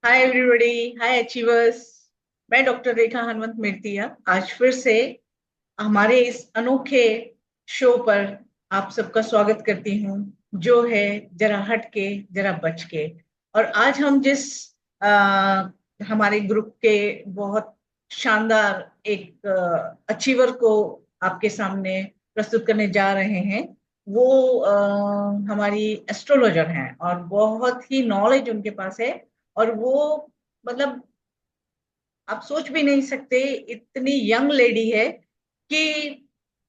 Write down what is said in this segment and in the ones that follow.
Hi everybody, हाय achievers. मैं doctor रेखा हनुमंत मिर्तिया आज फिर से हमारे इस अनोखे शो पर आप सबका स्वागत करती हूँ, जो है जरा हट के जरा बच के। और आज हम जिस हमारे ग्रुप के बहुत शानदार एक अचीवर को आपके सामने प्रस्तुत करने जा रहे हैं, वो हमारी एस्ट्रोलॉजर हैं और बहुत ही नॉलेज उनके पास है। और वो मतलब आप सोच भी नहीं सकते, इतनी यंग लेडी है कि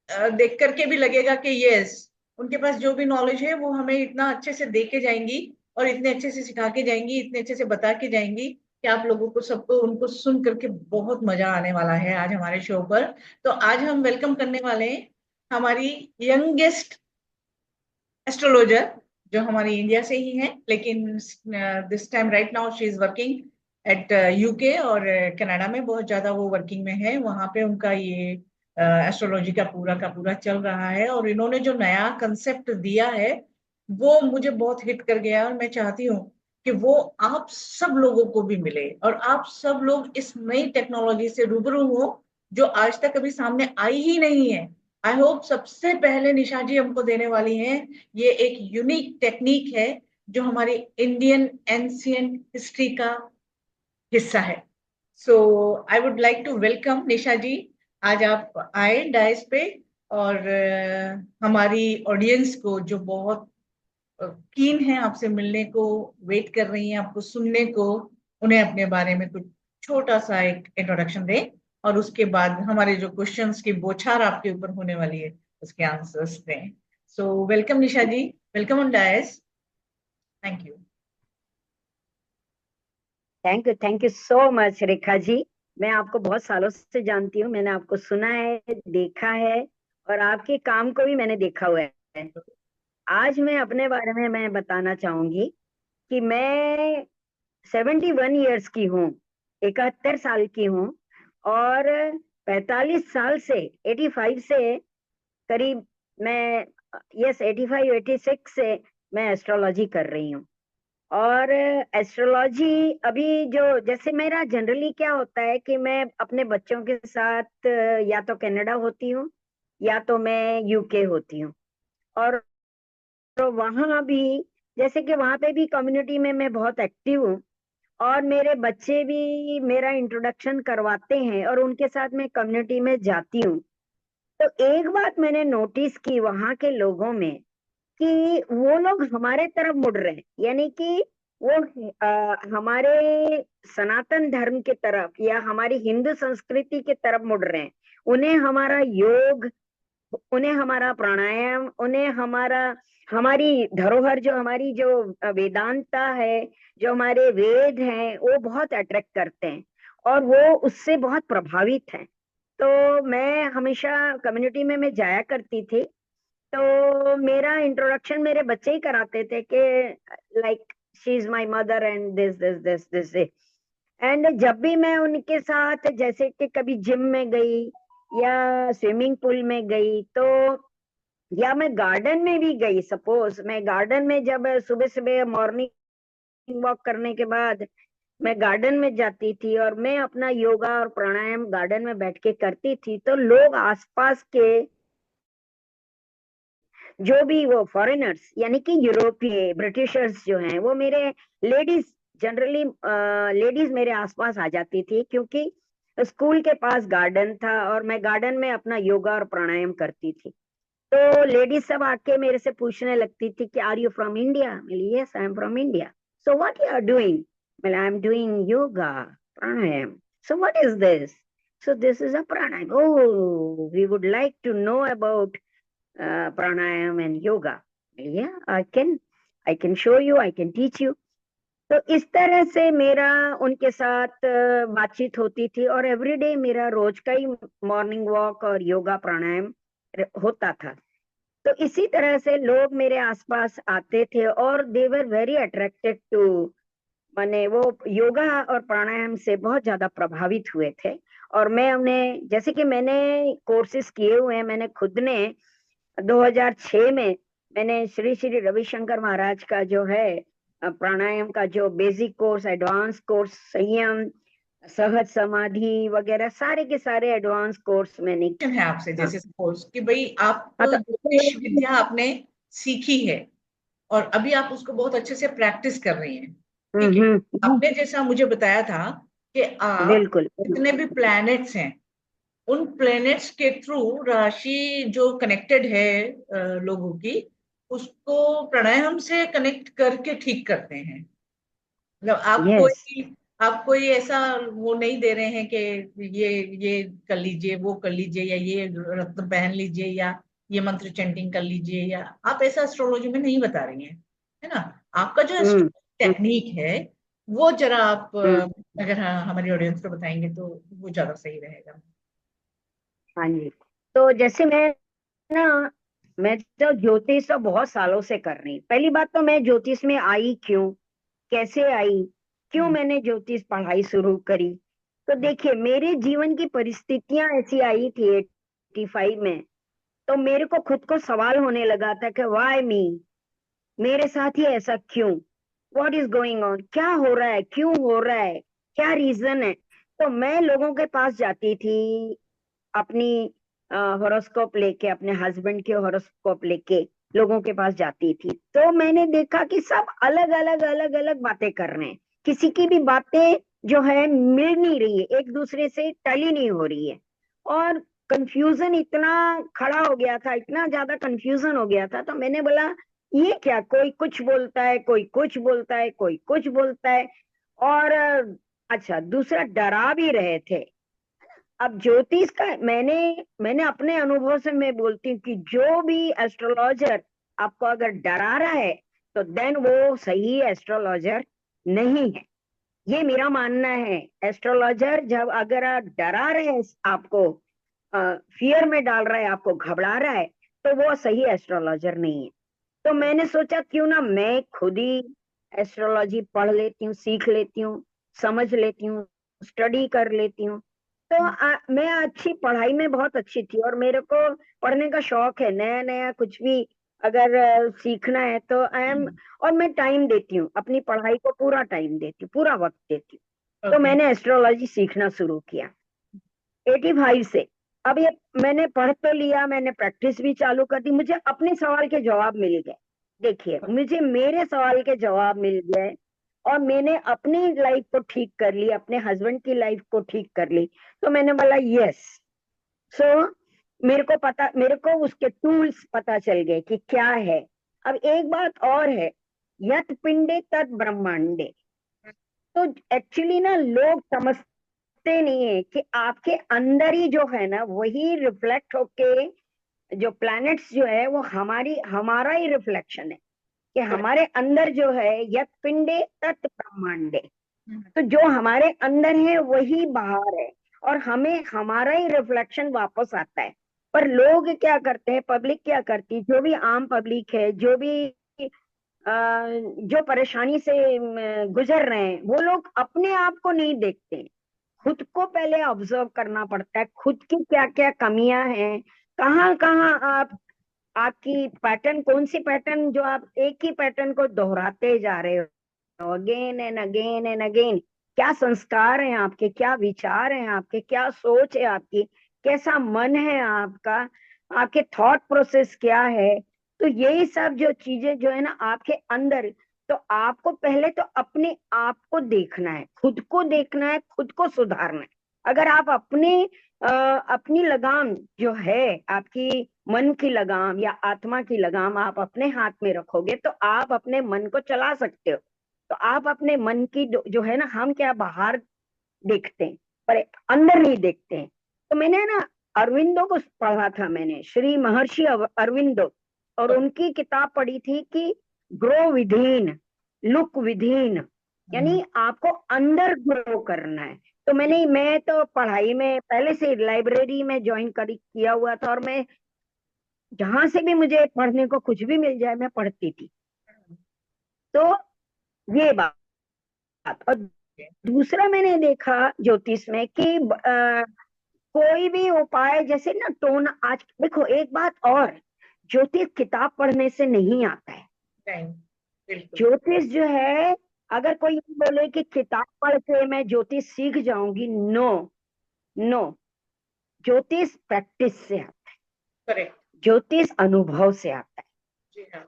देख करके भी लगेगा कि यस, उनके पास जो भी नॉलेज है वो हमें इतना अच्छे से दे के जाएंगी और इतने अच्छे से सिखा के जाएंगी, इतने अच्छे से बता के जाएंगी कि आप लोगों को सबको उनको सुन करके बहुत मजा आने वाला है आज हमारे शो पर। तो आज हम वेलकम करने वाले हैं हमारी यंगेस्ट एस्ट्रोलॉजर, जो हमारी इंडिया से ही है, लेकिन this time right now she is working at UK. और कनाडा में बहुत ज्यादा वो वर्किंग में है, वहां पे उनका ये एस्ट्रोलॉजी का पूरा चल रहा है। और इन्होंने जो नया कंसेप्ट दिया है वो मुझे बहुत हिट कर गया, और मैं चाहती हूँ कि वो आप सब लोगों को भी मिले और आप सब लोग इस नई टेक्नोलॉजी से रूबरू हो जो आज तक कभी सामने आई ही नहीं है। आई होप सबसे पहले निशा जी हमको देने वाली हैं। ये एक यूनिक टेक्निक है जो हमारी इंडियन एंशियंट हिस्ट्री का हिस्सा है। So I would like to welcome Nisha ji. आज आप आए डायस पे, और हमारी ऑडियंस को जो बहुत कीन है आपसे मिलने को, वेट कर रही हैं आपको सुनने को, उन्हें अपने बारे में कुछ छोटा सा एक इंट्रोडक्शन दें। और उसके बाद हमारे जो क्वेश्चंस की बौछार आपके ऊपर होने वाली है उसके आंसर्स दें। So welcome Nisha ji, welcome on dais. Thank you. Thank you so much Rekha ji. मैं आपको बहुत सालों से जानती हूँ, मैंने आपको सुना है, देखा है, और आपके काम को भी मैंने देखा हुआ है। आज मैं अपने बारे में मैं बताना चाहूंगी कि मैं 71 ईयर्स की हूँ, 71 साल की हूँ। और 45 साल से, 85 से करीब, मैं, यस, 85 86 से मैं एस्ट्रोलॉजी कर रही हूँ। और एस्ट्रोलॉजी अभी जो, जैसे मेरा जनरली क्या होता है कि मैं अपने बच्चों के साथ या तो कनाडा होती हूँ या तो मैं यूके होती हूँ। और तो वहां भी, जैसे कि वहां पे भी कम्युनिटी में मैं बहुत एक्टिव हूँ, और मेरे बच्चे भी मेरा इंट्रोडक्शन करवाते हैं और उनके साथ मैं कम्युनिटी में जाती हूँ। तो एक बात मैंने नोटिस की वहां के लोगों में कि वो लोग हमारे तरफ मुड़ रहे हैं, यानी कि वो हमारे सनातन धर्म के तरफ या हमारी हिंदू संस्कृति के तरफ मुड़ रहे हैं। उन्हें हमारा योग, उन्हें हमारा प्राणायाम, उन्हें हमारा, हमारी धरोहर, जो हमारी जो वेदांता है, जो हमारे वेद हैं, वो बहुत अट्रैक्ट करते हैं और वो उससे बहुत प्रभावित हैं। तो मैं हमेशा कम्युनिटी में मैं जाया करती थी, तो मेरा इंट्रोडक्शन मेरे बच्चे ही कराते थे कि like she is my mother and this and जब भी मैं उनके साथ, जैसे कि कभी जिम में गई या स्विमिंग पूल में गई, तो या मैं गार्डन में भी गई, सपोज मैं गार्डन में जब सुबह सुबह मॉर्निंग वॉक करने के बाद मैं गार्डन में जाती थी और मैं अपना योगा और प्राणायाम गार्डन में बैठ के करती थी, तो लोग आसपास के जो भी वो फॉरेनर्स, यानी कि यूरोपीय ब्रिटिशर्स जो हैं, वो मेरे लेडीज, जनरली लेडीज मेरे आसपास आ जाती थी, क्योंकि स्कूल के पास गार्डन था और मैं गार्डन में अपना योगा और प्राणायाम करती थी। तो लेडीज सब आके मेरे से पूछने लगती थी कि are you from India? Yes, I am from India. So what you are doing? I am doing yoga, pranayama. So what is this? So this is a pranayama. Oh, we would like to know about pranayam and yoga. Yeah, I can show you, I can teach you. तो इस तरह से मेरा उनके साथ बातचीत होती थी, और एवरीडे मेरा रोज का ही मॉर्निंग वॉक और योगा प्राणायाम होता था। तो इसी तरह से लोग मेरे आसपास आते थे और दे वर वेरी अट्रैक्टेड टू, माने वो योगा और प्राणायाम से बहुत ज्यादा प्रभावित हुए थे। और मैं उन्हें, जैसे कि मैंने कोर्सेज किए हुए हैं, मैंने खुद ने 2006 में मैंने श्री श्री रविशंकर महाराज का जो है प्राणायाम का जो बेसिक कोर्स, एडवांस कोर्स, संयम, सहज समाधि वगैरह सारे के सारे एडवांस कोर्स मैंने। है आपसे, हाँ। जैसे सपोज कि भाई आप हाँ तो ज्योतिष विद्या आपने सीखी है और अभी आप उसको बहुत अच्छे से प्रैक्टिस कर रही हैं, ठीक है। आपने जैसा मुझे बताया था कि आप बिल्कुल। जितने भी प्लैनेट्स हैं उन प्लैनेट्स के थ्रू राशि जो कनेक्टेड है लोगों की, उसको प्राणायाम से कनेक्ट करके ठीक करते हैं। मतलब यस। आप कोई ऐसा वो नहीं दे रहे हैं कि ये कर लीजिए, वो कर लीजिए, या ये रत्न पहन लीजिए, या ये मंत्र चैंटिंग कर लीजिए, या आप ऐसा एस्ट्रोलॉजी में नहीं बता रही हैं, है ना। आपका जो हम्म। टेक्निक है वो जरा आप हम्म। अगर हाँ, हमारी ऑडियंस को बताएंगे तो वो ज्यादा सही रहेगा। हाँ जी। तो जैसे ना मैं तो ज्योतिष तो बहुत सालों से कर रही। पहली बात तो मैं ज्योतिष में आई क्यों, कैसे आई, क्यों हम्म। मैंने ज्योतिष पढ़ाई शुरू करी। तो देखिए, मेरे जीवन की परिस्थितियां ऐसी आई थी 85 में। तो मेरे को खुद को सवाल होने लगा था कि वाई मी, मेरे साथ ही ऐसा क्यों, व्हाट इज गोइंग ऑन, क्या हो रहा है, क्यों हो रहा है, क्या रीजन है। तो मैं लोगों के पास जाती थी अपनी हॉरोस्कोप लेके, अपने हस्बैंड के हॉरोस्कोप लेके लोगों के पास जाती थी। तो मैंने देखा कि सब अलग अलग अलग अलग बातें कर रहे हैं। किसी की भी बातें जो है मिल नहीं रही है, एक दूसरे से टली नहीं हो रही है। और कंफ्यूजन इतना खड़ा हो गया था, इतना ज्यादा कंफ्यूजन हो गया था। तो मैंने बोला ये क्या, कोई कुछ बोलता है, कोई कुछ बोलता है, कोई कुछ बोलता है। और अच्छा, दूसरा डरा भी रहे थे। अब ज्योतिष का मैंने मैंने अपने अनुभव से मैं बोलती हूँ कि जो भी एस्ट्रोलॉजर आपको अगर डरा रहा है तो देन वो सही एस्ट्रोलॉजर नहीं है। ये मेरा मानना है। एस्ट्रोलॉजर जब अगर डरा रहे हैं आपको, फियर में डाल रहा है, आपको घबरा रहा है, तो वो सही एस्ट्रोलॉजर नहीं है। तो मैंने सोचा क्यों ना मैं खुद ही एस्ट्रोलॉजी पढ़ लेती हूँ, सीख लेती हूँ, समझ लेती हूँ, स्टडी कर लेती हूँ। तो मैं अच्छी पढ़ाई में बहुत अच्छी थी और मेरे को पढ़ने का शौक है, नया नया कुछ भी अगर सीखना है तो आई एम। और मैं टाइम देती हूँ अपनी पढ़ाई को, पूरा टाइम देती हूँ, पूरा वक्त देती हूँ। तो ओके। मैंने एस्ट्रोलॉजी सीखना शुरू किया 85 से। अब ये मैंने पढ़ तो लिया, मैंने प्रैक्टिस भी चालू कर दी, मुझे अपने सवाल के जवाब मिल गए। देखिए, मुझे मेरे सवाल के जवाब मिल गए और मैंने अपनी लाइफ को ठीक कर ली, अपने हस्बैंड की लाइफ को ठीक कर ली। तो मैंने बोला यस। सो मेरे को उसके टूल्स पता चल गए कि क्या है। अब एक बात और है, यत पिंडे तत् ब्रह्मांडे। तो एक्चुअली ना लोग समझते नहीं है कि आपके अंदर ही जो है ना वही रिफ्लेक्ट होके, जो प्लैनेट्स जो है वो हमारा ही रिफ्लेक्शन है। कि हमारे अंदर जो है यत पिंडे तत् ब्रह्मांडे। तो जो हमारे अंदर है वही बाहर है और हमें हमारा ही रिफ्लेक्शन वापस आता है। पर लोग क्या करते हैं, पब्लिक क्या करती है, जो भी आम पब्लिक है, जो भी जो परेशानी से गुजर रहे हैं, वो लोग अपने आप को नहीं देखते। खुद को पहले ऑब्जर्व करना पड़ता है, खुद की क्या क्या कमियां हैं, कहाँ कहाँ आपकी पैटर्न, कौन सी पैटर्न जो आप एक ही पैटर्न को दोहराते जा रहे हो again and again and again. क्या संस्कार हैं आपके, क्या विचार हैं आपके, क्या सोच है आपकी, कैसा मन है आपका, आपके थॉट प्रोसेस क्या है। तो यही सब जो चीजें जो है ना आपके अंदर, तो आपको पहले तो अपने आप को देखना है, खुद को देखना है, खुद को सुधारना है। अगर आप अपनी लगाम जो है, आपकी मन की लगाम या आत्मा की लगाम आप अपने हाथ में रखोगे तो आप अपने मन को चला सकते हो। तो आप अपने मन की जो है ना, हम क्या बाहर देखते हैं पर अंदर नहीं देखते हैं। तो मैंने ना अरविंदो को पढ़ा था, मैंने श्री महर्षि अरविंदो, और उनकी किताब पढ़ी थी कि ग्रो विधिन, लुक विधिन, यानी आपको अंदर ग्रो करना है। तो मैं तो पढ़ाई में पहले से लाइब्रेरी में ज्वाइन कर किया हुआ था और मैं जहां से भी मुझे पढ़ने को कुछ भी मिल जाए मैं पढ़ती थी। तो ये बात। और दूसरा मैंने देखा ज्योतिष में कि कोई भी उपाय जैसे ना टोन, आज देखो एक बात और, ज्योतिष किताब पढ़ने से नहीं आता है। बिल्कुल। ज्योतिष जो है, अगर कोई ये बोले कि किताब पढ़ के मैं ज्योतिष सीख जाऊंगी, नो, नो। ज्योतिष प्रैक्टिस से आता है, करेक्ट। ज्योतिष अनुभव से आता है। जी हाँ।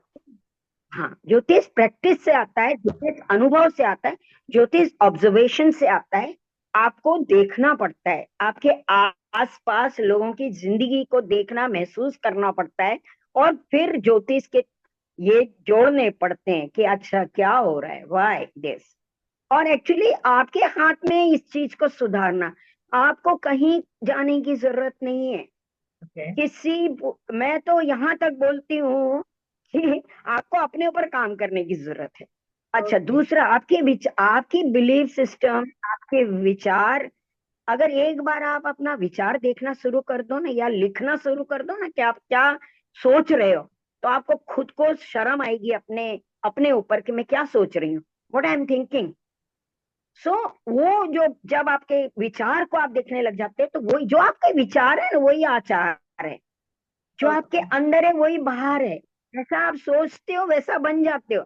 हाँ, ज्योतिष प्रैक्टिस से आता है, ज्योतिष अनुभव से आता है, ज्योतिष ऑब्जर्वेशन से आता है। आपको देखना पड़ता है, आपके आस पास लोगों की जिंदगी को देखना, महसूस करना पड़ता है, और फिर ज्योतिष के ये जोड़ने पड़ते हैं कि अच्छा क्या हो रहा है, व्हाई दिस। और एक्चुअली आपके हाथ में इस चीज को सुधारना, आपको कहीं जाने की जरूरत नहीं है। ओके। मैं तो यहाँ तक बोलती हूँ कि आपको अपने ऊपर काम करने की जरूरत है। अच्छा, ओके। दूसरा, आपकी बिलीफ सिस्टम, आपके विचार, अगर एक बार आप अपना विचार देखना शुरू कर दो ना, या लिखना शुरू कर दो ना कि आप क्या सोच रहे हो, तो आपको खुद को शर्म आएगी अपने अपने ऊपर कि मैं क्या सोच रही हूँ, व्हाट आई एम थिंकिंग। सो वो जो, जब आपके विचार को आप देखने लग जाते हैं, तो वही जो आपके विचार है ना, वही आचार है। जो आपके ओके। अंदर है वही बाहर है। जैसा आप सोचते हो वैसा बन जाते हो।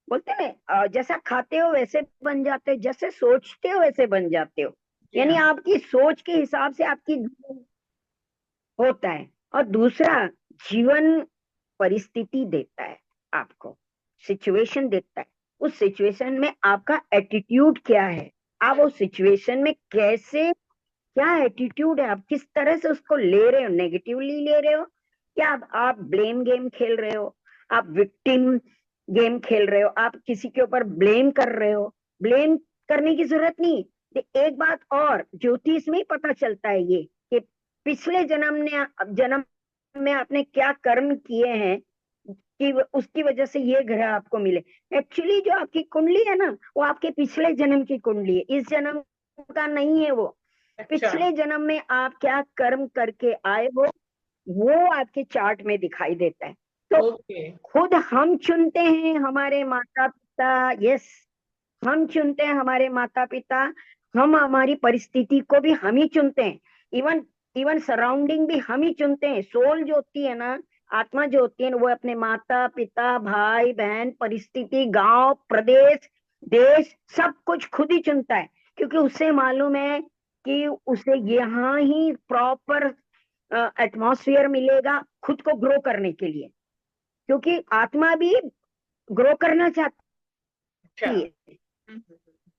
बोलते हैं ना, जैसा खाते हो वैसे बन जाते हो, जैसे सोचते हो वैसे बन जाते हो। जी यानी हाँ। आपकी सोच के हिसाब से आपकी होता है। और दूसरा, जीवन परिस्थिति देता है आपको, सिचुएशन देता है। उस सिचुएशन में आपका एटीट्यूड क्या है, आप उस सिचुएशन में कैसे, क्या एटीट्यूड है, आप किस तरह से उसको ले रहे हो, नेगेटिवली ले रहे हो, क्या आप ब्लेम गेम खेल रहे हो, आप विक्टिम गेम खेल रहे हो, आप किसी के ऊपर ब्लेम कर रहे हो। ब्लेम करने की जरूरत नहीं। एक बात और, ज्योतिष में ही पता चलता है ये कि पिछले जन्म में आपने क्या कर्म किए हैं कि उसकी वजह से ये ग्रह आपको मिले। एक्चुअली जो आपकी कुंडली है ना, वो आपके पिछले जन्म की कुंडली है, इस जन्म का नहीं है वो। अच्छा। पिछले जन्म में आप क्या कर्म करके आए हो, वो आपके चार्ट में दिखाई देता है। तो ओके। खुद हम चुनते हैं हमारे माता पिता, यस, हम चुनते हैं हमारे माता पिता। हम हमारी परिस्थिति को भी हम ही चुनते हैं। इवन इवन सराउंडिंग भी हम ही चुनते हैं। सोल जो होती है ना, आत्मा जो होती है ना, वो अपने माता पिता, भाई बहन, परिस्थिति, गांव, प्रदेश, देश, सब कुछ खुद ही चुनता है। क्योंकि उसे मालूम है कि उसे यहाँ ही प्रॉपर एटमॉस्फेयर मिलेगा खुद को ग्रो करने के लिए। क्योंकि आत्मा भी ग्रो करना अच्छा। चाहती है,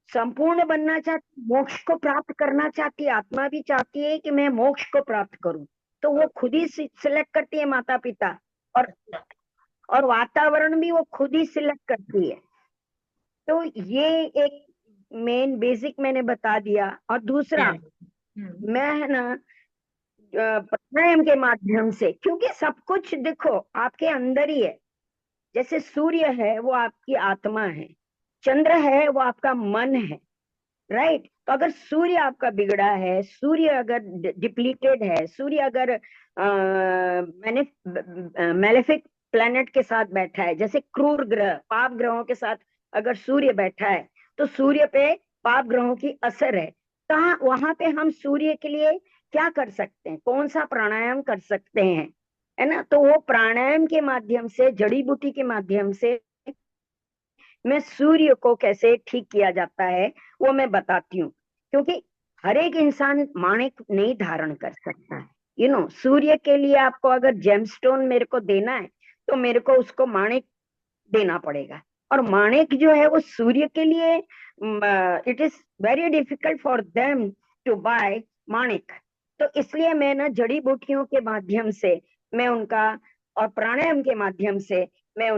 संपूर्ण बनना चाहती, मोक्ष को प्राप्त करना चाहती है। आत्मा भी चाहती है कि मैं मोक्ष को प्राप्त करूं। तो वो ओके। खुद ही सिलेक्ट करती है, माता पिता। और अच्छा। और वातावरण भी वो खुद ही सिलेक्ट करती है। तो ये एक मेन बेसिक मैंने बता दिया। और जी दूसरा, हाँ। मैं है ना, प्राणायाम के माध्यम से, क्योंकि सब कुछ देखो आपके अंदर ही है। जैसे सूर्य है वो आपकी आत्मा है, चंद्र है वो आपका मन है, राइट। तो अगर सूर्य आपका बिगड़ा है, सूर्य अगर डिप्लीटेड है, सूर्य अगर मैंने मेलेफिक प्लेनेट के साथ बैठा है, जैसे क्रूर ग्रह, पाप ग्रहों के साथ अगर सूर्य बैठा है, तो सूर्य पे पाप ग्रहों की असर है। कहाँ, वहां पे हम सूर्य के लिए क्या कर सकते हैं, कौन सा प्राणायाम कर सकते हैं, है ना। तो वो प्राणायाम के माध्यम से, जड़ी बूटी के माध्यम से मैं सूर्य को कैसे ठीक किया जाता है वो मैं बताती हूँ। क्योंकि हर एक इंसान माणिक नहीं धारण कर सकता है। सूर्य के लिए आपको अगर जेमस्टोन मेरे को देना है, तो मेरे को उसको माणिक देना पड़ेगा। और माणिक जो है वो सूर्य के लिए, it is very difficult for them to buy manik. तो इसलिए मैं ना जड़ी बूटियों के माध्यम से, मैं उनका, और प्राणायाम के माध्यम से मैं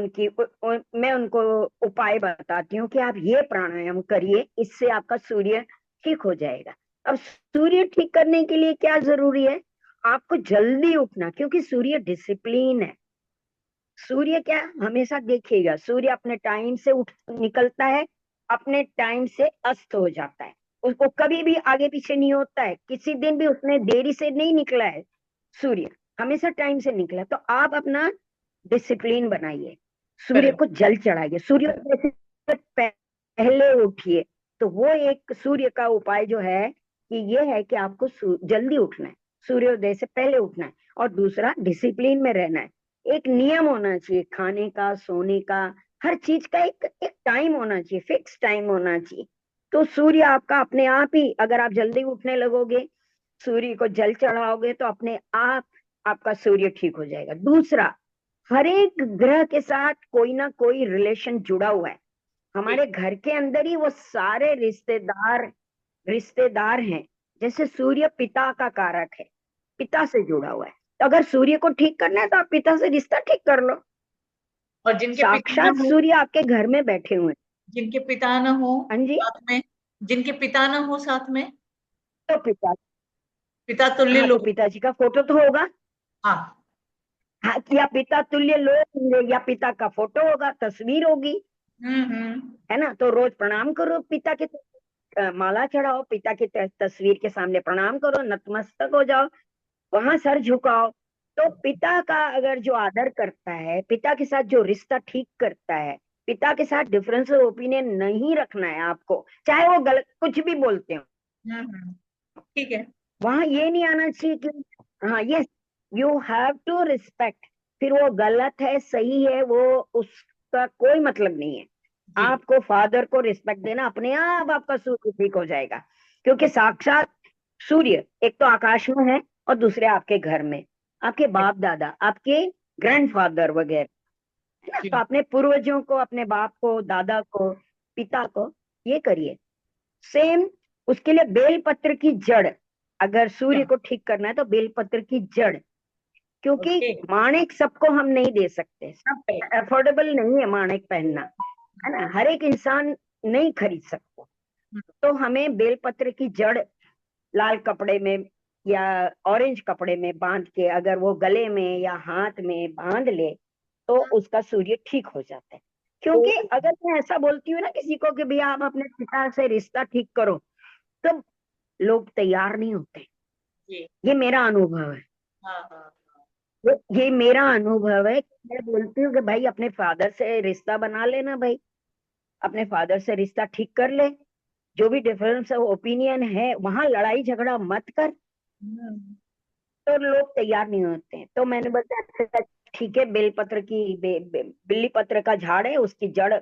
मैं उनको उपाय बताती हूँ कि आप ये प्राणायाम करिए, इससे आपका सूर्य ठीक हो जाएगा। अब सूर्य ठीक करने के लिए क्या जरूरी है, आपको जल्दी उठना, क्योंकि सूर्य डिसिप्लिन है। सूर्य क्या, हमेशा देखिएगा, सूर्य अपने टाइम से उठ निकलता है, अपने टाइम से अस्त हो जाता है। उसको कभी भी आगे पीछे नहीं होता है, किसी दिन भी उसने देरी से नहीं निकला है। सूर्य हमेशा टाइम से निकला है। तो आप अपना डिसिप्लिन बनाइए, सूर्य करेक्ट। को जल चढ़ाइए, सूर्य से पहले उठिए। तो वो एक सूर्य का उपाय जो है कि ये है कि आपको जल्दी उठना है, सूर्योदय से पहले उठना है। और दूसरा, डिसिप्लिन में रहना है। एक नियम होना चाहिए खाने का, सोने का, हर चीज का एक एक टाइम होना चाहिए, फिक्स टाइम होना चाहिए। तो सूर्य आपका अपने आप ही, अगर आप जल्दी उठने लगोगे, सूर्य को जल चढ़ाओगे, तो अपने आप आपका सूर्य ठीक हो जाएगा। दूसरा, हर एक ग्रह के साथ कोई ना कोई रिलेशन जुड़ा हुआ है। जी। हमारे घर के अंदर ही वो सारे रिश्तेदार रिश्तेदार हैं। जैसे सूर्य पिता का कारक है, पिता से जुड़ा हुआ है। तो अगर सूर्य को ठीक करना है तो आप पिता से रिश्ता ठीक कर लो। और जिनके पिता ना साक्षात हो, सूर्य आपके घर में बैठे हुए हैं। जिनके पिता ना हो हाँ जी। साथ में, जिनके पिता ना हो साथ में, तो पिता, पिता तुल्य हाँ, तो लोग। पिताजी का फोटो तो होगा। हाँ। हाँ, या पिता तुल्य लोग होंगे, या पिता का फोटो होगा, तस्वीर होगी, हम्म। है ना। तो रोज प्रणाम करो, पिता के माला चढ़ाओ, पिता की तस्वीर के सामने प्रणाम करो, नतमस्तक हो जाओ, वहां सर झुकाओ। तो पिता का अगर जो आदर करता है, पिता के साथ जो रिश्ता ठीक करता है, पिता के साथ डिफरेंस ऑफ ओपिनियन नहीं रखना है आपको, चाहे वो गलत कुछ भी बोलते हो। हम्म। ठीक है। वहां ये नहीं आना चाहिए कि हाँ, yes, you have to respect. फिर वो गलत है सही है, वो उसका कोई मतलब नहीं है। जी। आपको फादर को रिस्पेक्ट देना, अपने आप आपका सूर्य ठीक हो जाएगा। क्योंकि साक्षात सूर्य एक तो आकाश में है, और दूसरे आपके घर में, आपके बाप दादा, आपके ग्रैंडफादर वगैरह, है ना। तो जी। अपने पूर्वजों को, अपने बाप को, दादा को, पिता को ये करिए। सेम उसके लिए बेलपत्र की जड़, अगर सूर्य को ठीक करना है तो बेलपत्र की जड़। क्योंकि ओके। माणिक सबको हम नहीं दे सकते, सब अफोर्डेबल नहीं है माणिक पहनना, है ना। हर एक इंसान नहीं खरीद सकता। तो हमें बेलपत्र की जड़ लाल कपड़े में या ऑरेंज कपड़े में बांध के, अगर वो गले में या हाथ में बांध ले, तो उसका सूर्य ठीक हो जाता है। ओ। क्योंकि अगर मैं ऐसा बोलती हूँ ना किसी को कि भैया आप अपने पिता से रिश्ता ठीक करो, तो लोग तैयार नहीं होते। जी। ये मेरा अनुभव है। हाँ हाँ। ये मेरा अनुभव है। मैं बोलती हूँ कि भाई अपने फादर से रिश्ता बना लेना भाई, अपने फादर से रिश्ता ठीक कर ले। जो भी डिफरेंस ओपिनियन है वहां लड़ाई झगड़ा मत कर। हम्म। तो लोग तैयार नहीं होते हैं। तो मैंने बताया अच्छा, ठीक है, बेलपत्र की बिल्ली पत्र का झाड़ है, उसकी जड़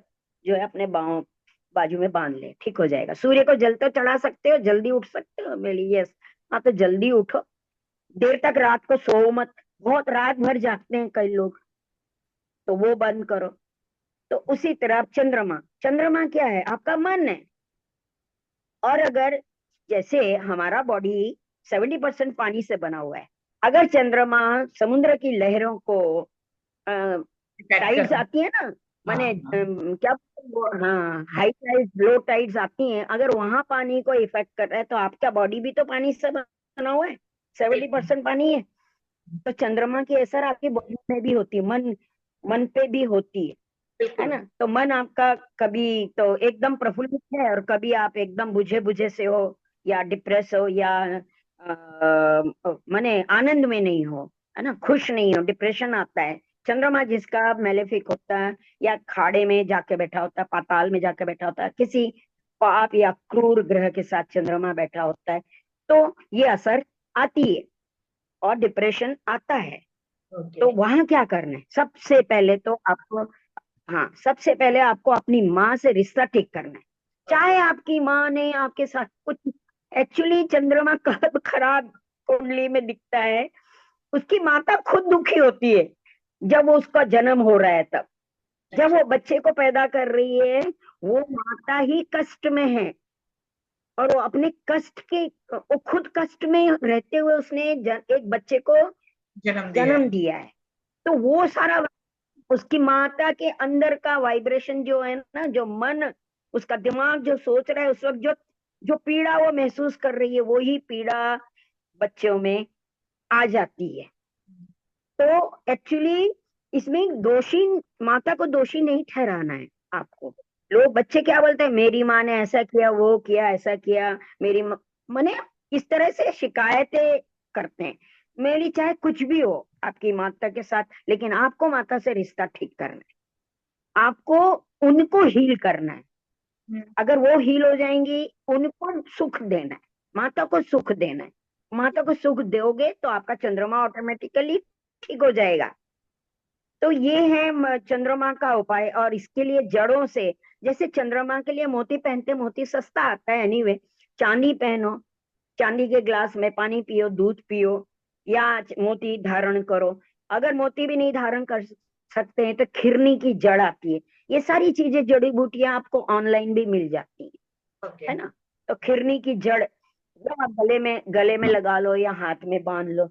जो है अपने बाजू में बांध ले, ठीक हो जाएगा। सूर्य को जल तो चढ़ा सकते हो, जल्दी उठ सकते हो मेरी, यस। हाँ, तो जल्दी उठो, देर तक रात को सो मत। बहुत रात भर जागते हैं कई लोग, तो वो बंद करो। तो उसी तरह चंद्रमा, चंद्रमा क्या है? आपका मन है। और अगर जैसे हमारा बॉडी 70% पानी से बना हुआ है, अगर चंद्रमा समुद्र की लहरों को, डिपेंड टाइड्स करना। आती है ना, हाँ माने हाँ। क्या बोलते हैं वो, हाँ, हाई टाइड्स लो टाइड्स आती हैं, अगर वहां पानी को इफेक्ट कर रहा है, तो आपका बॉडी भी तो पानी से बना हुआ है, सेवेंटी बिल्कुल। परसेंट पानी है। तो चंद्रमा की असर आपकी बॉडी में भी होती है, मन मन पे भी होती है बिल्कुल। ना। तो मन आपका कभी तो एकदम प्रफुल्लित है, और कभी आप एकदम बुझे बुझे से हो, या डिप्रेस हो, या माने आनंद में नहीं हो, है ना, खुश नहीं हो, डिप्रेशन आता है। चंद्रमा जिसका मेलेफिक होता है, या खाड़े में जाके बैठा होता है, पाताल में जाके बैठा होता है, किसी पाप या क्रूर ग्रह के साथ चंद्रमा बैठा होता है, तो ये असर आती है, और डिप्रेशन आता है। ओके। तो वहां क्या करना है? सबसे पहले तो आपको, हाँ, सबसे पहले आपको अपनी माँ से रिश्ता ठीक करना है। चाहे आपकी माँ ने आपके साथ कुछ, एक्चुअली चंद्रमा कब खराब कुंडली में दिखता है, उसकी माता खुद दुखी होती है जब वो उसका जन्म हो रहा है तब, जब अच्छा। वो बच्चे को पैदा कर रही है, वो माता ही कष्ट में है। और वो अपने कष्ट के, वो खुद कष्ट में रहते हुए उसने एक बच्चे को जन्म दिया जन्म है। दिया है। तो वो सारा उसकी माता के अंदर का वाइब्रेशन जो है ना, जो मन, उसका दिमाग जो सोच रहा है उस वक्त, जो जो पीड़ा वो महसूस कर रही है, वो ही पीड़ा बच्चों में आ जाती है। तो एक्चुअली इसमें दोषी, माता को दोषी नहीं ठहराना है आपको। लोग, बच्चे क्या बोलते हैं, मेरी माँ ने ऐसा किया, वो किया, ऐसा किया, मने इस तरह से शिकायतें करते हैं। मेरी चाहे कुछ भी हो आपकी माता के साथ, लेकिन आपको माता से रिश्ता ठीक करना है, आपको उनको हील करना है। हम्म। अगर वो हील हो जाएंगी, उनको सुख देना है, माता को सुख देना है। माता को सुख दोगे तो आपका चंद्रमा ऑटोमेटिकली ठीक हो जाएगा। तो ये है चंद्रमा का उपाय। और इसके लिए जड़ों से, जैसे चंद्रमा के लिए मोती पहनते, मोती सस्ता आता है एनीवे, चांदी पहनो, चांदी के ग्लास में पानी पियो, दूध पियो, या मोती धारण करो। अगर मोती भी नहीं धारण कर सकते हैं तो खिरनी की जड़ आती है। ये सारी चीजें, जड़ी बूटियां आपको ऑनलाइन भी मिल जाती हैं, ओके। है ना। तो खिरनी की जड़ वो आप गले में लगा लो या हाथ में बांध लो,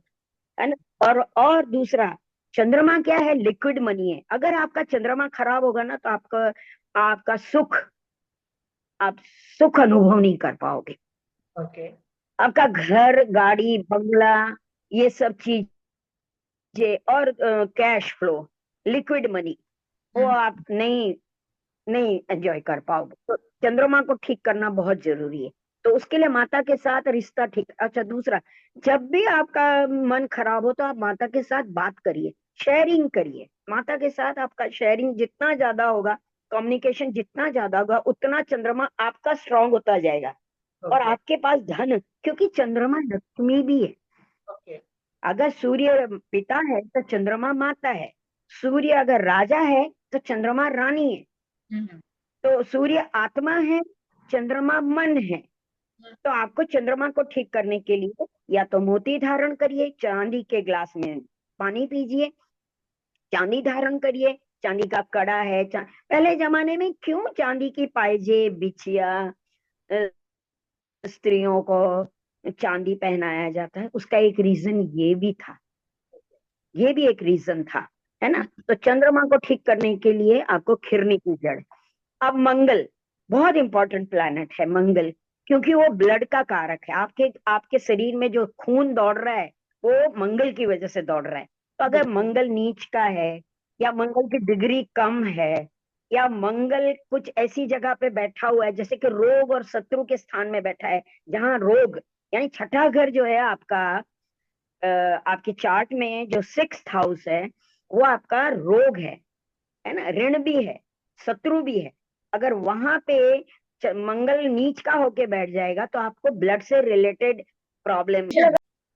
है ना। और दूसरा, चंद्रमा क्या है, लिक्विड मनी है। अगर आपका चंद्रमा खराब होगा ना, तो आपका आपका सुख आप सुख अनुभव नहीं कर पाओगे। ओके। आपका घर, गाड़ी, बंगला, ये सब चीजें, और कैश फ्लो, लिक्विड मनी, वो हम्म। आप नहीं नहीं एंजॉय कर पाओगे। तो चंद्रमा को ठीक करना बहुत जरूरी है। तो उसके लिए माता के साथ रिश्ता ठीक। अच्छा, दूसरा, जब भी आपका मन खराब हो तो आप माता के साथ बात करिए, शेयरिंग करिए। माता के साथ आपका शेयरिंग जितना ज्यादा होगा, कम्युनिकेशन जितना ज्यादा होगा, उतना चंद्रमा आपका स्ट्रांग होता जाएगा। और ओके। आपके पास धन, क्योंकि चंद्रमा लक्ष्मी भी है। ओके। अगर सूर्य पिता है तो चंद्रमा माता है। सूर्य अगर राजा है तो चंद्रमा रानी है। हम्म। तो सूर्य आत्मा है, चंद्रमा मन है। तो आपको चंद्रमा को ठीक करने के लिए या तो मोती धारण करिए, चांदी के ग्लास में पानी पीजिए, चांदी धारण करिए, चांदी का कड़ा है। पहले जमाने में क्यों चांदी की पायजेब, बिछिया, अ, स्त्रियों को चांदी पहनाया जाता है, उसका एक रीजन ये भी था। ये भी एक रीजन था, है ना। तो चंद्रमा को ठीक करने के लिए आपको खिरनी की जड़। अब मंगल, बहुत इंपॉर्टेंट प्लैनेट है मंगल, क्योंकि वो ब्लड का कारक है। आपके आपके शरीर में जो खून दौड़ रहा है, वो मंगल की वजह से दौड़ रहा है। तो अगर बिल्कुल। मंगल नीच का है, या मंगल की डिग्री कम है, या मंगल कुछ ऐसी जगह पे बैठा हुआ है जैसे कि रोग और शत्रु के स्थान में बैठा है, जहां रोग, यानी छठा घर जो है आपका, आपकी चार्ट में जो सिक्स्थ हाउस है, वो आपका रोग है ना, ऋण भी है, शत्रु भी है। अगर वहां पे मंगल नीच का होके बैठ जाएगा तो आपको ब्लड से रिलेटेड प्रॉब्लम।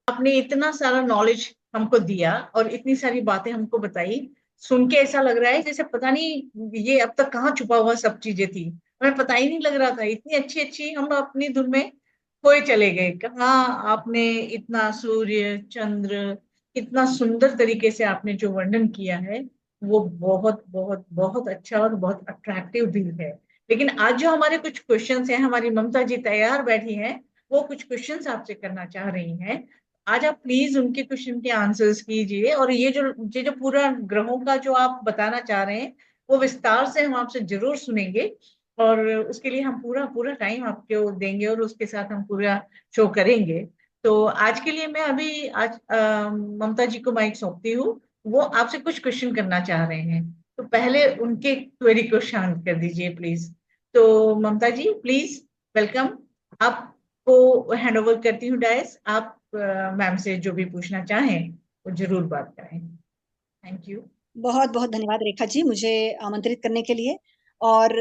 आपने इतना सारा नॉलेज हमको दिया और इतनी सारी बातें हमको बताई, सुन के ऐसा लग रहा है जैसे पता नहीं ये अब तक कहाँ छुपा हुआ सब चीजें थी, हमें पता ही नहीं लग रहा था। इतनी अच्छी अच्छी हम अपनी धुन में खोए चले गए। कहाँ आपने इतना सूर्य चंद्र, इतना सुंदर तरीके से आपने जो वर्णन किया है, वो बहुत बहुत बहुत अच्छा और बहुत अट्रैक्टिव भी है। लेकिन आज जो हमारे कुछ क्वेश्चंस हैं, हमारी ममता जी तैयार बैठी हैं, वो कुछ क्वेश्चंस आपसे करना चाह रही हैं। आज आप प्लीज उनके क्वेश्चन के आंसर्स कीजिए, और ये जो पूरा ग्रहों का जो आप बताना चाह रहे हैं, वो विस्तार से हम आपसे जरूर सुनेंगे। और उसके लिए हम पूरा पूरा टाइम आपको देंगे और उसके साथ हम पूरा शो करेंगे। तो आज के लिए मैं अभी आज ममता जी को माइक सौंपती हूँ। वो आपसे कुछ क्वेश्चन करना चाह रहे हैं, तो पहले उनके क्वेरी को शांत कर दीजिए प्लीज। तो ममता जी प्लीज, वेलकम। आपको हैंड ओवर करती हूँ डायस। आप मैम से जो भी पूछना चाहें वो जरूर बात करें। Thank you. बहुत बहुत धन्यवाद रेखा जी, मुझे आमंत्रित करने के लिए। और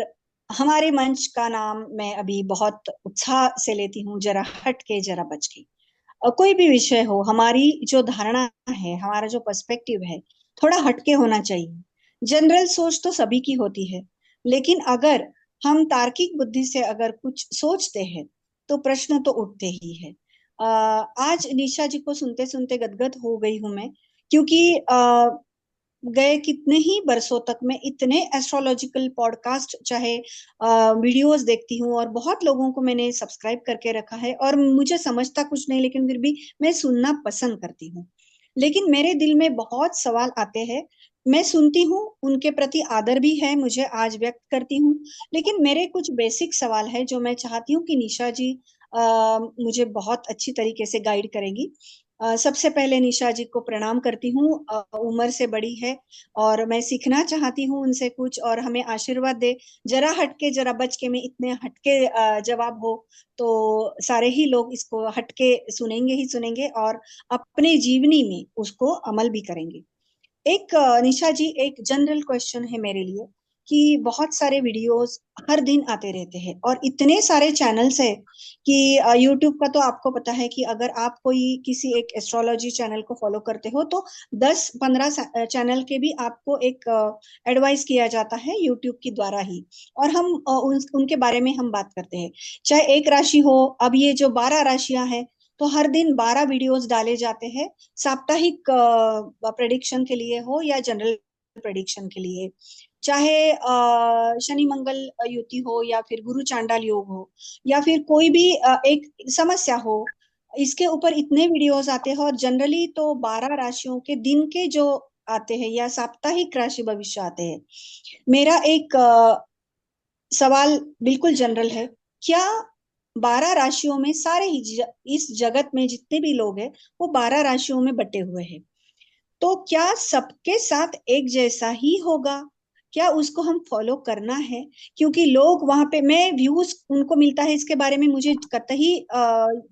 हमारे मंच का नाम मैं अभी बहुत उत्साह से लेती हूँ, जरा हट के जरा बच के। कोई भी विषय हो, हमारी जो धारणा है, हमारा जो पर्सपेक्टिव है, थोड़ा हटके होना चाहिए। जनरल सोच तो सभी की होती है, लेकिन अगर हम तार्किक बुद्धि से अगर कुछ सोचते हैं तो प्रश्न तो उठते ही है। आज निशा जी को सुनते सुनते गदगद हो गई हूं मैं, क्योंकि गए कितने ही बरसों तक मैं इतने एस्ट्रोलॉजिकल पॉडकास्ट चाहे वीडियोस देखती हूँ, और बहुत लोगों को मैंने सब्सक्राइब करके रखा है, और मुझे समझता कुछ नहीं, लेकिन फिर भी मैं सुनना पसंद करती हूँ। लेकिन मेरे दिल में बहुत सवाल आते हैं। मैं सुनती हूँ, उनके प्रति आदर भी है, मुझे आज व्यक्त करती हूँ, लेकिन मेरे कुछ बेसिक सवाल है जो मैं चाहती हूँ कि निशा जी मुझे बहुत अच्छी तरीके से गाइड करेंगी। सबसे पहले निशा जी को प्रणाम करती हूँ। उम्र से बड़ी है और मैं सीखना चाहती हूँ उनसे कुछ, और हमें आशीर्वाद दे। जरा हटके जरा बच के में इतने हटके जवाब हो तो सारे ही लोग इसको हटके सुनेंगे ही सुनेंगे, और अपने जीवनी में उसको अमल भी करेंगे। एक निशा जी, एक जनरल क्वेश्चन है मेरे लिए कि बहुत सारे वीडियोस हर दिन आते रहते हैं और इतने सारे चैनल्स है कि यूट्यूब का तो आपको पता है कि अगर आप कोई किसी एक एस्ट्रोलॉजी चैनल को फॉलो करते हो तो 10-15 चैनल के भी आपको एक एडवाइस किया जाता है यूट्यूब के द्वारा ही। और हम उनके बारे में हम बात करते हैं, चाहे एक राशि हो। अब ये जो 12 राशियां हैं तो हर दिन 12 वीडियोस डाले जाते हैं, साप्ताहिक प्रेडिक्शन के लिए हो या जनरल प्रेडिक्शन के लिए। चाहे शनि मंगल युति हो या फिर गुरु चांडाल योग हो या फिर कोई भी एक समस्या हो, इसके ऊपर इतने वीडियोस आते हैं। और जनरली तो 12 राशियों के दिन के जो आते हैं या साप्ताहिक राशि भविष्य आते हैं। मेरा एक सवाल बिल्कुल जनरल है, क्या 12 राशियों में सारे ही इस जगत में जितने भी लोग हैं वो 12 राशियों में बटे हुए हैं, तो क्या सबके साथ एक जैसा ही होगा? क्या उसको हम फॉलो करना है? क्योंकि लोग वहां पे, मैं व्यूज उनको मिलता है इसके बारे में मुझे कतई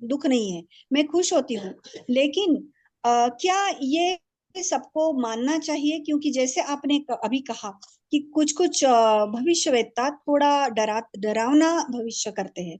दुख नहीं है, मैं खुश होती हूँ। लेकिन क्या ये सबको मानना चाहिए? क्योंकि जैसे आपने अभी कहा कि कुछ कुछ भविष्यवेत्ता थोड़ा डरावना भविष्य करते हैं।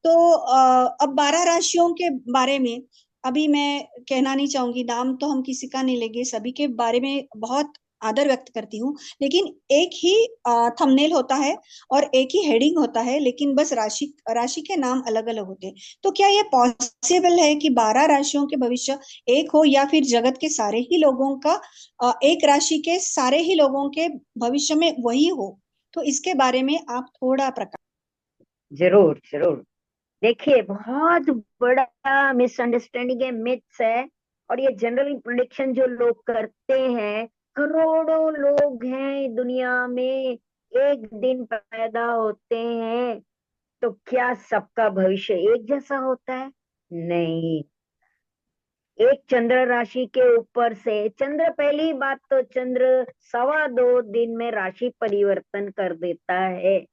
तो अब 12 राशियों के बारे में अभी मैं कहना नहीं चाहूंगी, नाम तो हम किसी का नहीं लेंगे, सभी के बारे में बहुत आदर व्यक्त करती हूँ। लेकिन एक ही थंबनेल होता है और एक ही हेडिंग होता है, लेकिन बस राशि राशि के नाम अलग अलग होते हैं। तो क्या ये पॉसिबल है कि 12 राशियों के भविष्य एक हो या फिर जगत के सारे ही लोगों का एक राशि के सारे ही लोगों के भविष्य में वही हो? तो इसके बारे में आप थोड़ा प्रकाश। जरूर जरूर। देखिए, बहुत बड़ा मिसअंडरस्टैंडिंग है, मिथ्स है। और ये जनरल प्रिडिक्शन जो लोग करते हैं, करोड़ों लोग हैं दुनिया में, एक दिन पैदा होते हैं, तो क्या सबका भविष्य एक जैसा होता है? नहीं। एक चंद्र राशि के ऊपर से चंद्र, पहली बात तो चंद्र 2.25 दिन में राशि परिवर्तन कर देता है।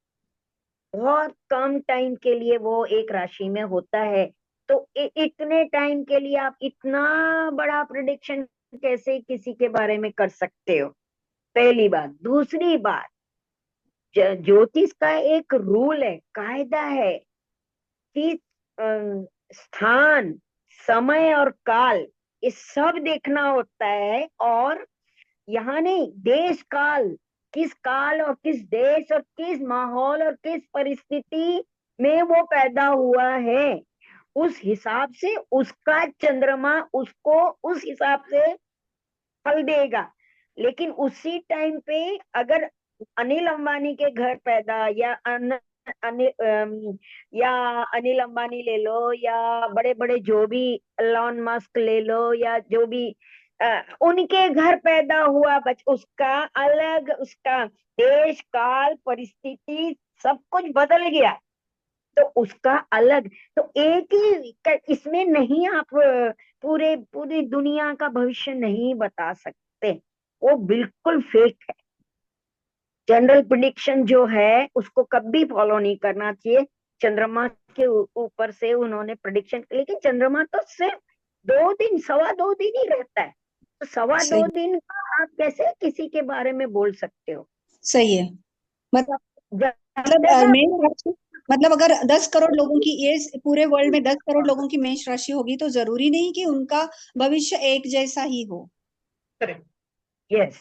बहुत कम टाइम के लिए वो एक राशि में होता है। तो इतने टाइम के लिए आप इतना बड़ा प्रिडिक्शन कैसे किसी के बारे में कर सकते हो? पहली बात। दूसरी बात, ज्योतिष का एक रूल है, कायदा है कि स्थान, समय और काल, ये सब देखना होता है। और यहाँ नहीं, देश काल, किस काल और किस देश और किस माहौल और किस परिस्थिति में वो पैदा हुआ है, उस हिसाब से उसका चंद्रमा उसको उस हिसाब से फल देगा। लेकिन उसी टाइम पे अगर अनिल अंबानी के घर पैदा, या अनिल या अनिल अंबानी ले लो, या बड़े बड़े जो भी, एलॉन मस्क ले लो, या जो भी उनके घर पैदा हुआ उसका अलग, उसका देश काल परिस्थिति सब कुछ बदल गया, तो उसका अलग। तो एक ही इसमें नहीं, आप पूरी दुनिया का भविष्य नहीं बता सकते, वो बिल्कुल फेक है। जनरल प्रिडिक्शन जो है उसको कभी फॉलो नहीं करना चाहिए। चंद्रमा के ऊपर से उन्होंने प्रिडिक्शन, लेकिन चंद्रमा तो सिर्फ 2 दिन, 2.25 दिन ही रहता है, तो 2.25 दिन का आप कैसे किसी के बारे में बोल सकते हो? सही है। जब मतलब तक मेष आप, राशि, मतलब अगर 10 करोड़ लोगों की, ये पूरे वर्ल्ड में 10 करोड़ लोगों की मेष राशि होगी तो जरूरी नहीं कि उनका भविष्य एक जैसा ही हो। करेक्ट। यस,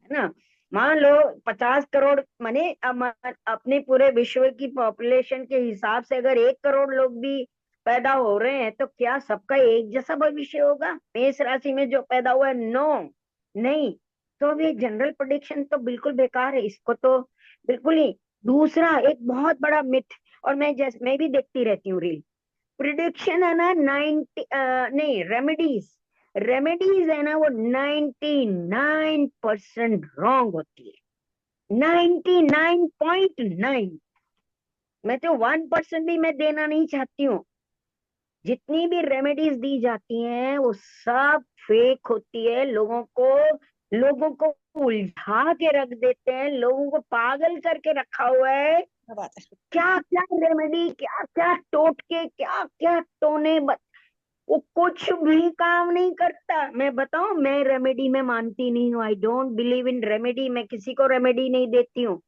है ना। मान लो 50 करोड़, माने अपने पूरे विश्व की पॉपुलेशन के हिसाब से अगर 1 करोड़ लोग भी पैदा हो रहे हैं, तो क्या सबका एक जैसा भविष्य होगा मेष राशि में जो पैदा हुआ है? नो, नहीं। तो अब ये जनरल प्रेडिक्शन तो बिल्कुल बेकार है, इसको तो बिल्कुल ही। दूसरा एक बहुत बड़ा मिथ, और मैं भी देखती रहती हूँ रील, प्रिडिक्शन है ना 90, नहीं, रेमेडीज, रेमेडीज है ना, वो 99% रॉन्ग होती है, 99.9। मैं तो 1% भी मैं देना नहीं चाहती हूँ। जितनी भी रेमेडीज दी जाती हैं वो सब फेक होती है, लोगों को उलझा के रख देते हैं, लोगों को पागल करके रखा हुआ है। क्या बात है। क्या क्या रेमेडी, क्या क्या टोटके, क्या क्या टोने, वो कुछ भी काम नहीं करता। मैं बताऊं, मैं रेमेडी में मानती नहीं हूँ। I don't believe in remedy. मैं किसी को रेमेडी नहीं देती हूँ।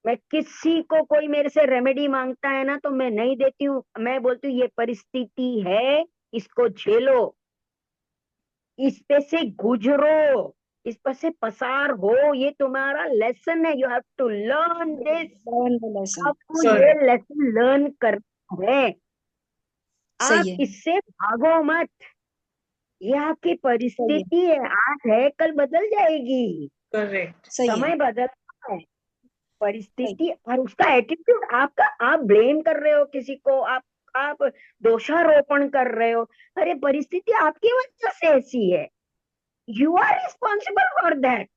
मैं किसी को, कोई मेरे से रेमेडी मांगता है ना तो मैं नहीं देती हूँ। मैं बोलती हूँ ये परिस्थिति है, इसको झेलो, इस पे से गुजरो, इस पर से पसार हो। ये तुम्हारा लेसन है। You have to learn this. learn the lesson। आपको ये करेक्ट। लेसन लर्न करना है। सही आप है, इससे भागो मत। ये आपकी सही है, परिस्थिति है, आज है कल बदल जाएगी। करेक्ट। सही है, समय बदलता है, सही। परिस्थिति और उसका एटीट्यूड आपका। आप ब्लेम कर रहे हो किसी को, आप दोषारोपण कर रहे हो। अरे परिस्थिति आपकी वजह से ऐसी है। You are responsible for that.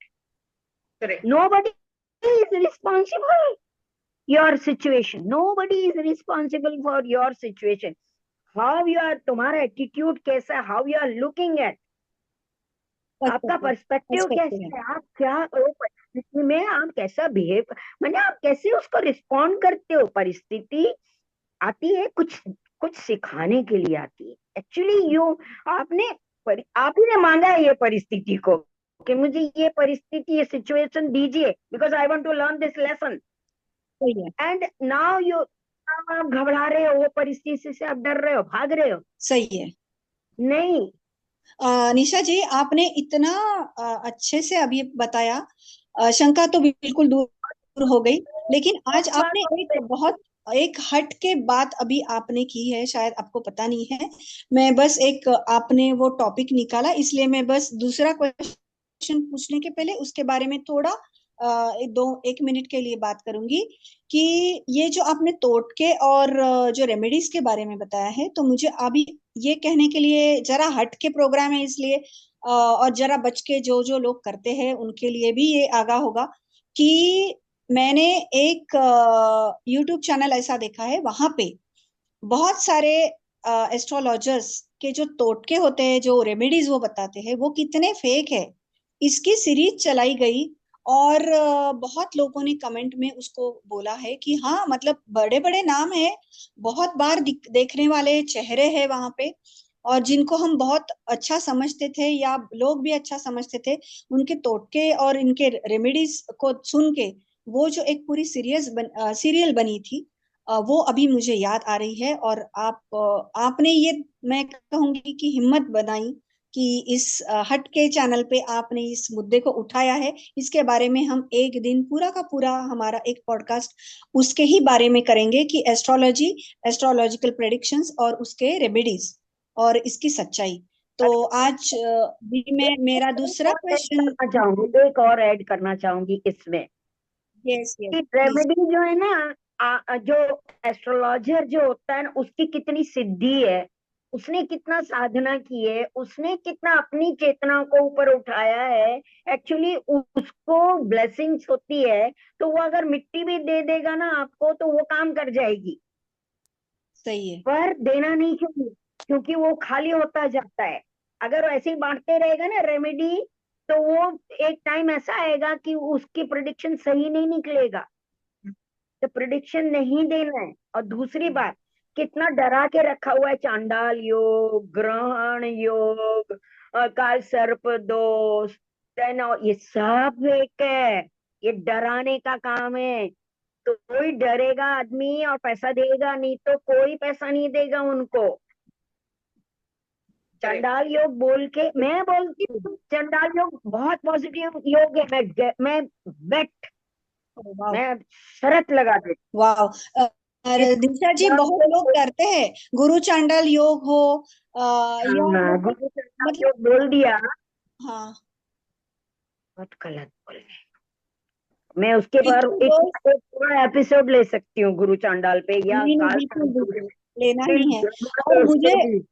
Correct. Nobody is responsible your situation. Nobody is responsible for your situation. How you are, तुम्हारा एटीट्यूड कैसा है, how you are looking at, आपका पर्सपेक्टिव, पर्सपेक्टिव पर्सपेक्टिव है। कैसा है, आप क्या वो परिस्थिति में आप कैसा बिहेव, मैंने आप कैसे उसको रिस्पॉन्ड करते हो। परिस्थिति आती है कुछ कुछ सिखाने के लिए आती है। एक्चुअली यू, आपने आप ही ने मांगा है ये परिस्थिति को कि मुझे ये परिस्थिति, ये सिचुएशन दीजिए, because I want to learn this lesson. सही है, एंड नाउ यू, आप घबरा रहे हो, वो परिस्थिति से आप डर रहे हो, भाग रहे हो। सही है। नहीं। निशा जी, आपने इतना अच्छे से अभी बताया, शंका तो बिल्कुल दूर हो गई। लेकिन आज आपने एक बहुत, एक हट के बात अभी आपने की है, शायद आपको पता नहीं है। मैं बस एक, आपने वो टॉपिक निकाला, इसलिए मैं बस दूसरा क्वेश्चन पूछने के पहले उसके बारे में थोड़ा एक मिनट के लिए बात करूंगी कि ये जो आपने टोटके और जो रेमेडीज के बारे में बताया है, तो मुझे अभी ये कहने के लिए, जरा हट के प्रोग्राम है इसलिए और जरा बच के जो जो लोग करते हैं उनके लिए भी ये आगाह होगा कि मैंने एक यूट्यूब चैनल ऐसा देखा है, वहां पे बहुत सारे एस्ट्रोलॉजर्स के जो टोटके होते हैं, जो रेमेडीज वो बताते हैं, वो कितने फेक है, इसकी सीरीज चलाई गई। और बहुत लोगों ने कमेंट में उसको बोला है कि हाँ, मतलब बड़े बड़े नाम है, बहुत बार देखने वाले चेहरे हैं वहां पे, और जिनको हम बहुत अच्छा समझते थे या लोग भी अच्छा समझते थे, उनके टोटके और इनके रेमेडीज को सुन के वो जो एक पूरी सीरियल बनी थी, वो अभी मुझे याद आ रही है। और आपने ये, मैं कहूंगी कि हिम्मत बनाई कि इस हट के चैनल पे आपने इस मुद्दे को उठाया है। इसके बारे में हम एक दिन पूरा का पूरा हमारा एक पॉडकास्ट उसके ही बारे में करेंगे कि एस्ट्रोलॉजी, एस्ट्रोलॉजिकल प्रेडिक्शंस और उसके रेमेडीज और इसकी सच्चाई। तो आज भी मैं, मेरा दूसरा क्वेश्चन। करना चाहूंगी, एक और ऐड करना चाहूंगी इसमें यस, यस, कि प्लीज। रेमेडी जो है ना, जो एस्ट्रोलॉजर जो होता है ना, उसकी कितनी सिद्धि है, उसने कितना साधना की है, उसने कितना अपनी चेतना को ऊपर उठाया है। एक्चुअली उसको ब्लेसिंग्स होती है, तो वो अगर मिट्टी भी दे देगा ना आपको तो वो काम कर जाएगी। सही है, पर देना नहीं चाहिए, क्योंकि वो खाली होता जाता है। अगर वो ऐसे ही बांटते रहेगा ना रेमेडी, तो वो एक टाइम ऐसा आएगा कि उसकी प्रिडिक्शन सही नहीं निकलेगा। तो प्रिडिक्शन नहीं देना है। और दूसरी बात, कितना डरा के रखा हुआ है, चांडाल योग, ग्रहण योग, काल सर्प दोष, ये सब फेक है। ये डराने का काम है। तो कोई डरेगा आदमी और पैसा देगा, नहीं तो कोई पैसा नहीं देगा उनको। करेक्ट। चंडाल योग बोल के मैं बोलती हूँ, चंडाल योग बहुत पॉजिटिव योग है। मैं बेट, वाह, मैं शरत लगा देती वाह। और हूँ, दिशा जी, बहुत लोग करते हैं गुरु चांडाल योग हो, या हाँ, वो, गुरु चंडाल मतलब, योग बोल दिया, हाँ, बहुत गलत बोल रहे। मैं उसके पर एक पितृदोष। एक पूरा एपिसोड ले सकती हूँ गुरु चांडाल पे या नहीं, नहीं, काल बिल्कुल सर्प बिल्कुल लेना पे, ही है। और दोष मुझे, पे भी।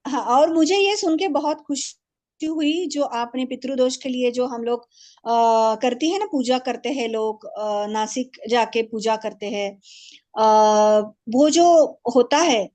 हाँ, और मुझे ये सुन के बहुत खुशी हुई जो आपने पितृदोष के लिए, जो हम लोग करती है ना, पूजा करते हैं लोग, नासिक जाके पूजा करते हैं, वो जो होता है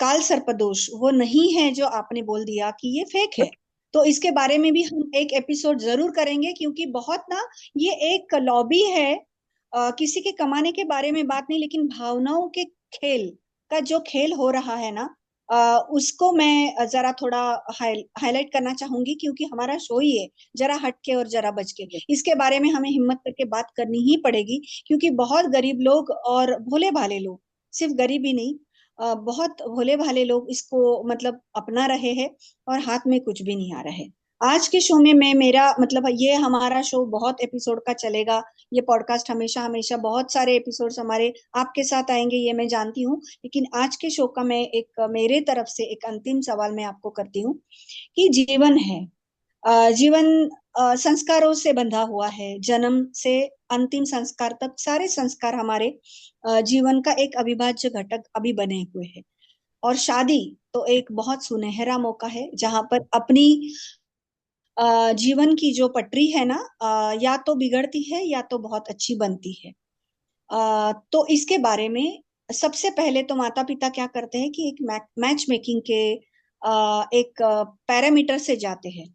काल सर्पदोष, वो नहीं है जो आपने बोल दिया कि ये फेक है। तो इसके बारे में भी हम एक एपिसोड जरूर करेंगे, क्योंकि बहुत ना, ये एक लॉबी है, किसी के कमाने के बारे में बात नहीं, लेकिन भावनाओं के खेल का जो खेल हो रहा है ना, उसको मैं जरा थोड़ा हाईलाइट करना चाहूंगी, क्योंकि हमारा शो ही है जरा हटके और जरा बचके। इसके बारे में हमें हिम्मत करके बात करनी ही पड़ेगी, क्योंकि बहुत गरीब लोग और भोले भाले लोग, सिर्फ गरीब ही नहीं, बहुत भोले भाले लोग इसको मतलब अपना रहे हैं और हाथ में कुछ भी नहीं आ रहा है। आज के शो में मैं मेरा मतलब ये हमारा शो बहुत एपिसोड का चलेगा, ये पॉडकास्ट हमेशा हमेशा बहुत सारे एपिसोड्स हमारे आपके साथ आएंगे, ये मैं जानती हूँ। लेकिन आज के शो का मैं एक मेरे तरफ से एक अंतिम सवाल मैं आपको करती हूँ कि जीवन है, जीवन संस्कारों से बंधा हुआ है। जन्म से अंतिम संस्कार तक सारे संस्कार हमारे जीवन का एक अविभाज्य घटक अभी बने हुए हैं। और शादी तो एक बहुत सुनहरा मौका है, जहां पर अपनी जीवन की जो पटरी है ना, या तो बिगड़ती है या तो बहुत अच्छी बनती है। तो इसके बारे में सबसे पहले तो माता पिता क्या करते हैं कि एक मैच मेकिंग के एक पैरामीटर से जाते हैं।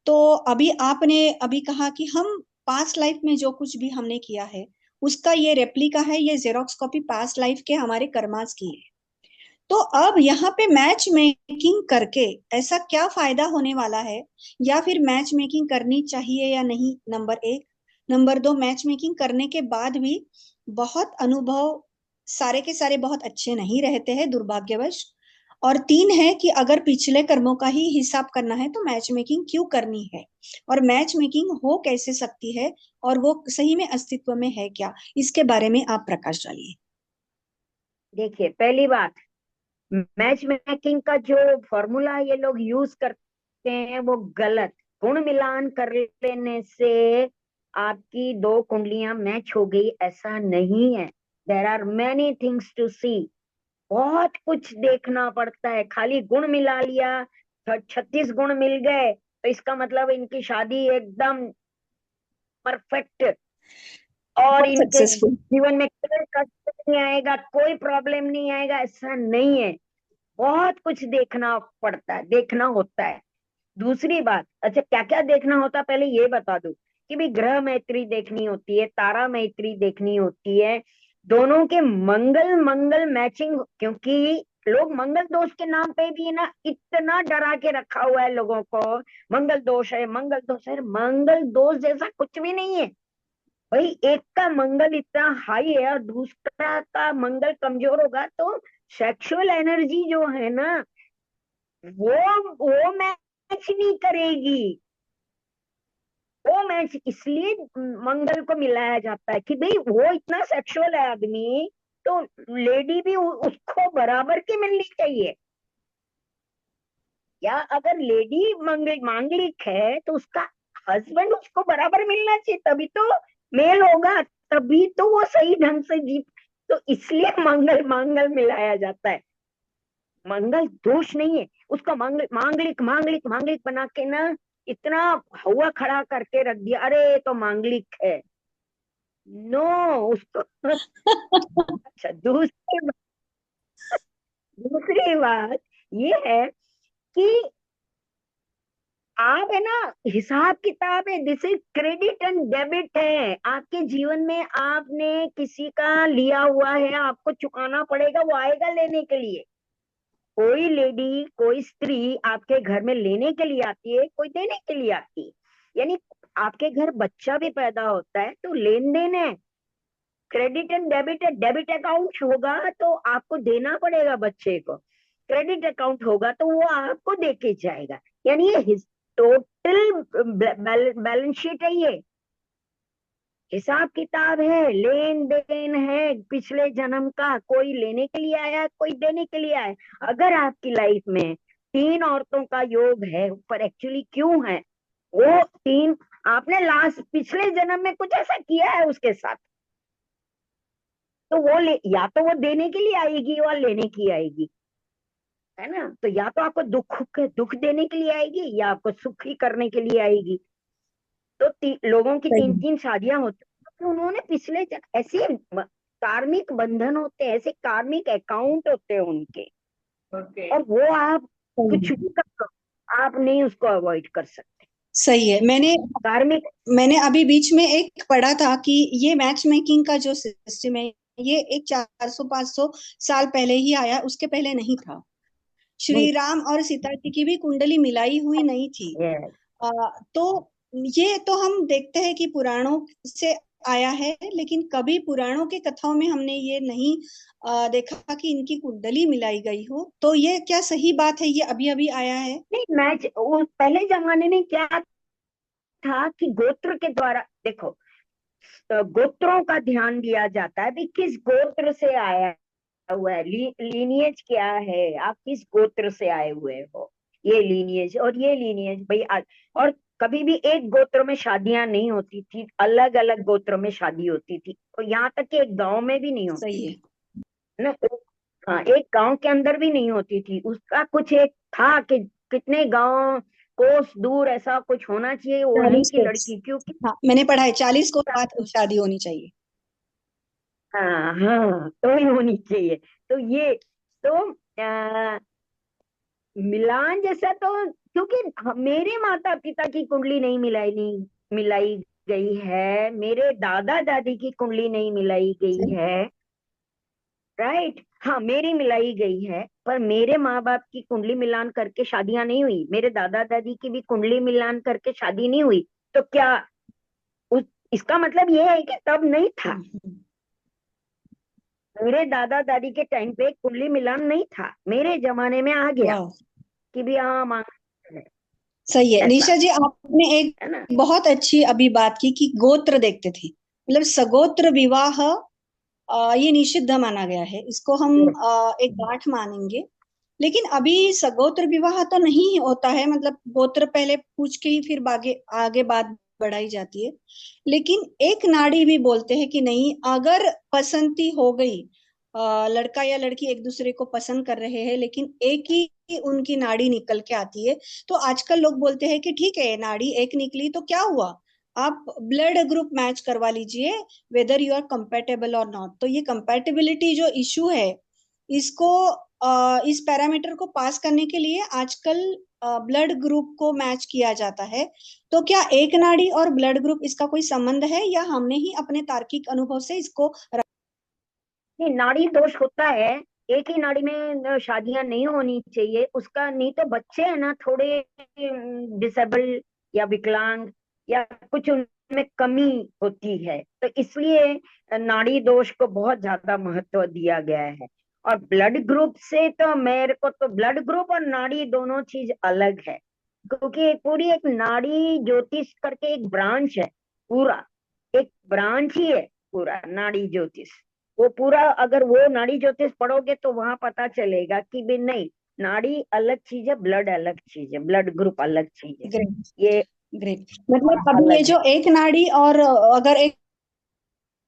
तो अभी आपने अभी कहा कि हम पास्ट लाइफ में जो कुछ भी हमने किया है उसका ये रेप्लिका है, ये जेरोक्स कॉपी पास्ट लाइफ के हमारे कर्मास की है। तो अब यहाँ पे मैच मेकिंग करके ऐसा क्या फायदा होने वाला है, या फिर मैच मेकिंग करनी चाहिए या नहीं, नंबर एक। नंबर दो, मैच मेकिंग करने के बाद भी बहुत अनुभव सारे के सारे बहुत अच्छे नहीं रहते हैं दुर्भाग्यवश। और तीन है कि अगर पिछले कर्मों का ही हिसाब करना है तो मैच मेकिंग क्यों करनी है, और मैच मेकिंग हो कैसे सकती है, और वो सही में अस्तित्व में है क्या, इसके बारे में आप प्रकाश डालिए। देखिए, पहली बात, मैच मेकिंग का जो फॉर्मूला ये लोग यूज करते हैं वो गलत। गुण मिलान कर लेने से आपकी दो कुंडलियां मैच हो गई, ऐसा नहीं है। There are many things to see. बहुत कुछ देखना पड़ता है। खाली गुण मिला लिया, 36 गुण मिल गए तो इसका मतलब इनकी शादी एकदम परफेक्ट, और बहुत इनके सक्सेसफुल। जीवन में कोई कष्ट नहीं आएगा, कोई प्रॉब्लम नहीं आएगा, ऐसा नहीं है। बहुत कुछ देखना पड़ता है, देखना होता है। दूसरी बात, अच्छा क्या क्या देखना होता है पहले ये बता दूं कि भी ग्रह मैत्री देखनी होती है, तारा मैत्री देखनी होती है, दोनों के मंगल मंगल मैचिंग। क्योंकि लोग मंगल दोष के नाम पे भी ना इतना डरा के रखा हुआ है लोगों को, मंगल दोष है, मंगल दोष है। मंगल दोष जैसा कुछ भी नहीं है भाई। एक का मंगल इतना हाई है और दूसरा का मंगल कमजोर होगा तो सेक्सुअल एनर्जी जो है ना, वो मैच नहीं करेगी। वो मैच इसलिए मंगल को मिलाया जाता है कि भाई वो इतना सेक्सुअल है आदमी, तो लेडी भी उसको बराबर की मिलनी चाहिए। या अगर लेडी मांगलिक है तो उसका हस्बैंड उसको बराबर मिलना चाहिए, तभी तो मेल होगा, तभी तो वो सही ढंग से जी। तो इसलिए मंगल मांगल मिलाया जाता है। मंगल दोष नहीं है, उसका मांगलिक मांगलिक मांगलिक मांगलिक बना के ना इतना हवा खड़ा करके रख दिया, अरे तो मांगलिक है। नो, उसको अच्छा, दूसरी बात ये है कि आप है ना, हिसाब किताब है, this is credit and debit है। आपके जीवन में आपने किसी का लिया हुआ है, आपको चुकाना पड़ेगा, वो आएगा लेने के लिए। कोई लेडी, कोई स्त्री आपके घर में लेने के लिए आती है, कोई देने के लिए आती है। यानी आपके घर बच्चा भी पैदा होता है तो लेन देन है, क्रेडिट एंड डेबिट है। डेबिट अकाउंट होगा तो आपको देना पड़ेगा बच्चे को, क्रेडिट अकाउंट होगा तो वो आपको दे के जाएगा। यानी ये टोटल बैलेंस शीट है, ये हिसाब किताब है, लेन देन है पिछले जन्म का। कोई लेने के लिए आया, कोई देने के लिए आया। अगर आपकी लाइफ में तीन औरतों का योग है, पर एक्चुअली क्यों है वो तीन, आपने लास्ट पिछले जन्म में कुछ ऐसा किया है उसके साथ, तो वो या तो वो देने के लिए आएगी या लेने की आएगी, है ना। तो या तो आपको दुख देने के लिए आएगी या आपको सुखी करने के लिए आएगी। तो लोगों की तीन सही। तीन शादियां होती हैं, तो उन्होंने पिछले ऐसे कार्मिक बंधन होते हैं, ऐसे कार्मिक अकाउंट होते हैं उनके। ओके। और वो आप कुछ सही भी कर लो, आप नहीं उसको अवॉइड कर सकते। सही है। मैंने कार्मिक, मैंने अभी बीच में एक पढ़ा था कि ये मैच मेकिंग का जो सिस्टम है, ये एक 400-500 साल पहले ही आया, उसके पहले नहीं था। श्री राम और सीता जी की भी कुंडली मिलाई हुई नहीं थी। यस। तो ये तो हम देखते हैं कि पुराणों से आया है, लेकिन कभी पुराणों के कथाओं में हमने ये नहीं देखा कि इनकी कुंडली मिलाई गई हो। तो ये क्या सही बात है, ये अभी अभी आया है? नहीं, मैच वो पहले जमाने में क्या था कि गोत्र के द्वारा, देखो, गोत्रों का ध्यान दिया जाता है, भी किस गोत्र से आया हुआ है, लीनियज क्या है, आप किस गोत्र से आए हुए हो, ये लीनियज और ये लीनियज भाई और कभी भी एक गोत्र में शादियां नहीं होती थी, अलग अलग गोत्रों में शादी होती थी, और यहाँ तक कि एक गांव में भी नहीं होती सही थी है। ना। हाँ, एक गांव के अंदर भी नहीं होती थी, उसका कुछ एक था कि कितने गांव कोस दूर ऐसा कुछ होना चाहिए वहीं 40 की कोस। लड़की, क्योंकि हाँ, मैंने पढ़ा है 40 को बाद शादी होनी चाहिए। हाँ हाँ तो ही होनी चाहिए। तो ये तो मिलान जैसा तो, क्योंकि मेरे माता पिता की कुंडली नहीं मिलाई गई है, मेरे दादा दादी की कुंडली नहीं मिलाई गई सही। है, राइट। हाँ, मेरी मिलाई गई है, पर मेरे माँ बाप की कुंडली मिलान करके शादियां नहीं हुई, मेरे दादा दादी की भी कुंडली मिलान करके शादी नहीं हुई। तो क्या उस इसका मतलब ये है कि तब नहीं था, हम्म। मेरे दादा दादी के टाइम पे कुंडली मिलान नहीं था, मेरे जमाने में आ गया वाह, कि भी हाँ मांग है, सही है ऐसा निशा जी, आपने एक है ना। बहुत अच्छी अभी बात की कि गोत्र देखते थे, मतलब सगोत्र विवाह ये निषिद्ध माना गया है, इसको हम Yes. एक गांठ मानेंगे। लेकिन अभी सगोत्र विवाह तो नहीं होता है, मतलब गोत्र पहले पूछ के ही फिर आगे आगे बात बढ़ाई जाती है। लेकिन एक नाड़ी भी बोलते हैं कि नहीं, अगर पसंदगी हो गई, लड़का या लड़की एक दूसरे को पसंद कर रहे हैं, लेकिन एक ही उनकी नाड़ी निकल के आती है, तो आजकल लोग बोलते हैं कि ठीक है, नाड़ी एक निकली तो क्या हुआ, आप ब्लड ग्रुप मैच करवा लीजिए, वेदर यू आर कंपेटेबल और नॉट। तो ये कंपेटेबिलिटी जो इशू है, इसको इस पैरामीटर को पास करने के लिए आजकल ब्लड ग्रुप को मैच किया जाता है। तो क्या एक नाड़ी और ब्लड ग्रुप इसका कोई संबंध है, या हमने ही अपने तार्किक अनुभव से इसको नहीं, नाड़ी दोष होता है, एक ही नाड़ी में शादियां नहीं होनी चाहिए, उसका नहीं तो बच्चे है ना थोड़े डिसेबल या विकलांग या कुछ उनमें कमी होती है, तो इसलिए नाड़ी दोष को बहुत ज्यादा महत्व दिया गया है। और ब्लड ग्रुप से तो मेरे को तो ब्लड ग्रुप और नाड़ी दोनों चीज अलग है, क्योंकि पूरी एक नाड़ी ज्योतिष करके एक ब्रांच है, पूरा एक ब्रांच ही है पूरा नाड़ी ज्योतिष। वो पूरा अगर वो नाड़ी ज्योतिष पढ़ोगे तो वहां पता चलेगा कि भी नहीं, नाड़ी अलग चीज है, ब्लड अलग चीज है, ब्लड ग्रुप अलग चीज है, ग्रेट, ये ग्रेट। मतलब अभी ये अलग है। जो एक नाड़ी और अगर एक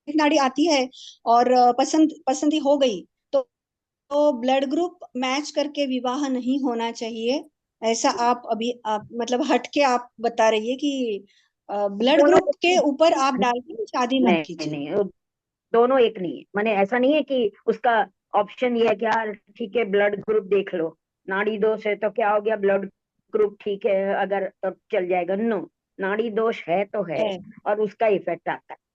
नाड़ी आती है और पसंदी हो गई, तो ब्लड ग्रुप मैच करके विवाह नहीं होना चाहिए, ऐसा आप मतलब हट के आप बता रही है कि ब्लड दोनों ग्रुप के ऊपर आप डाल के शादी मत नहीं कीजिए। नहीं, वो दोनों एक नहीं है, माने ऐसा नहीं है कि उसका ऑप्शन ये है कि यार ठीक है ब्लड ग्रुप देख लो, नाड़ी दोष है तो क्या हो गया, ब्लड ग्रुप ठीक है अगर तब चल जाएगा, नो, नाड़ी दोष है तो है, है। और उसका इफेक्ट आता है।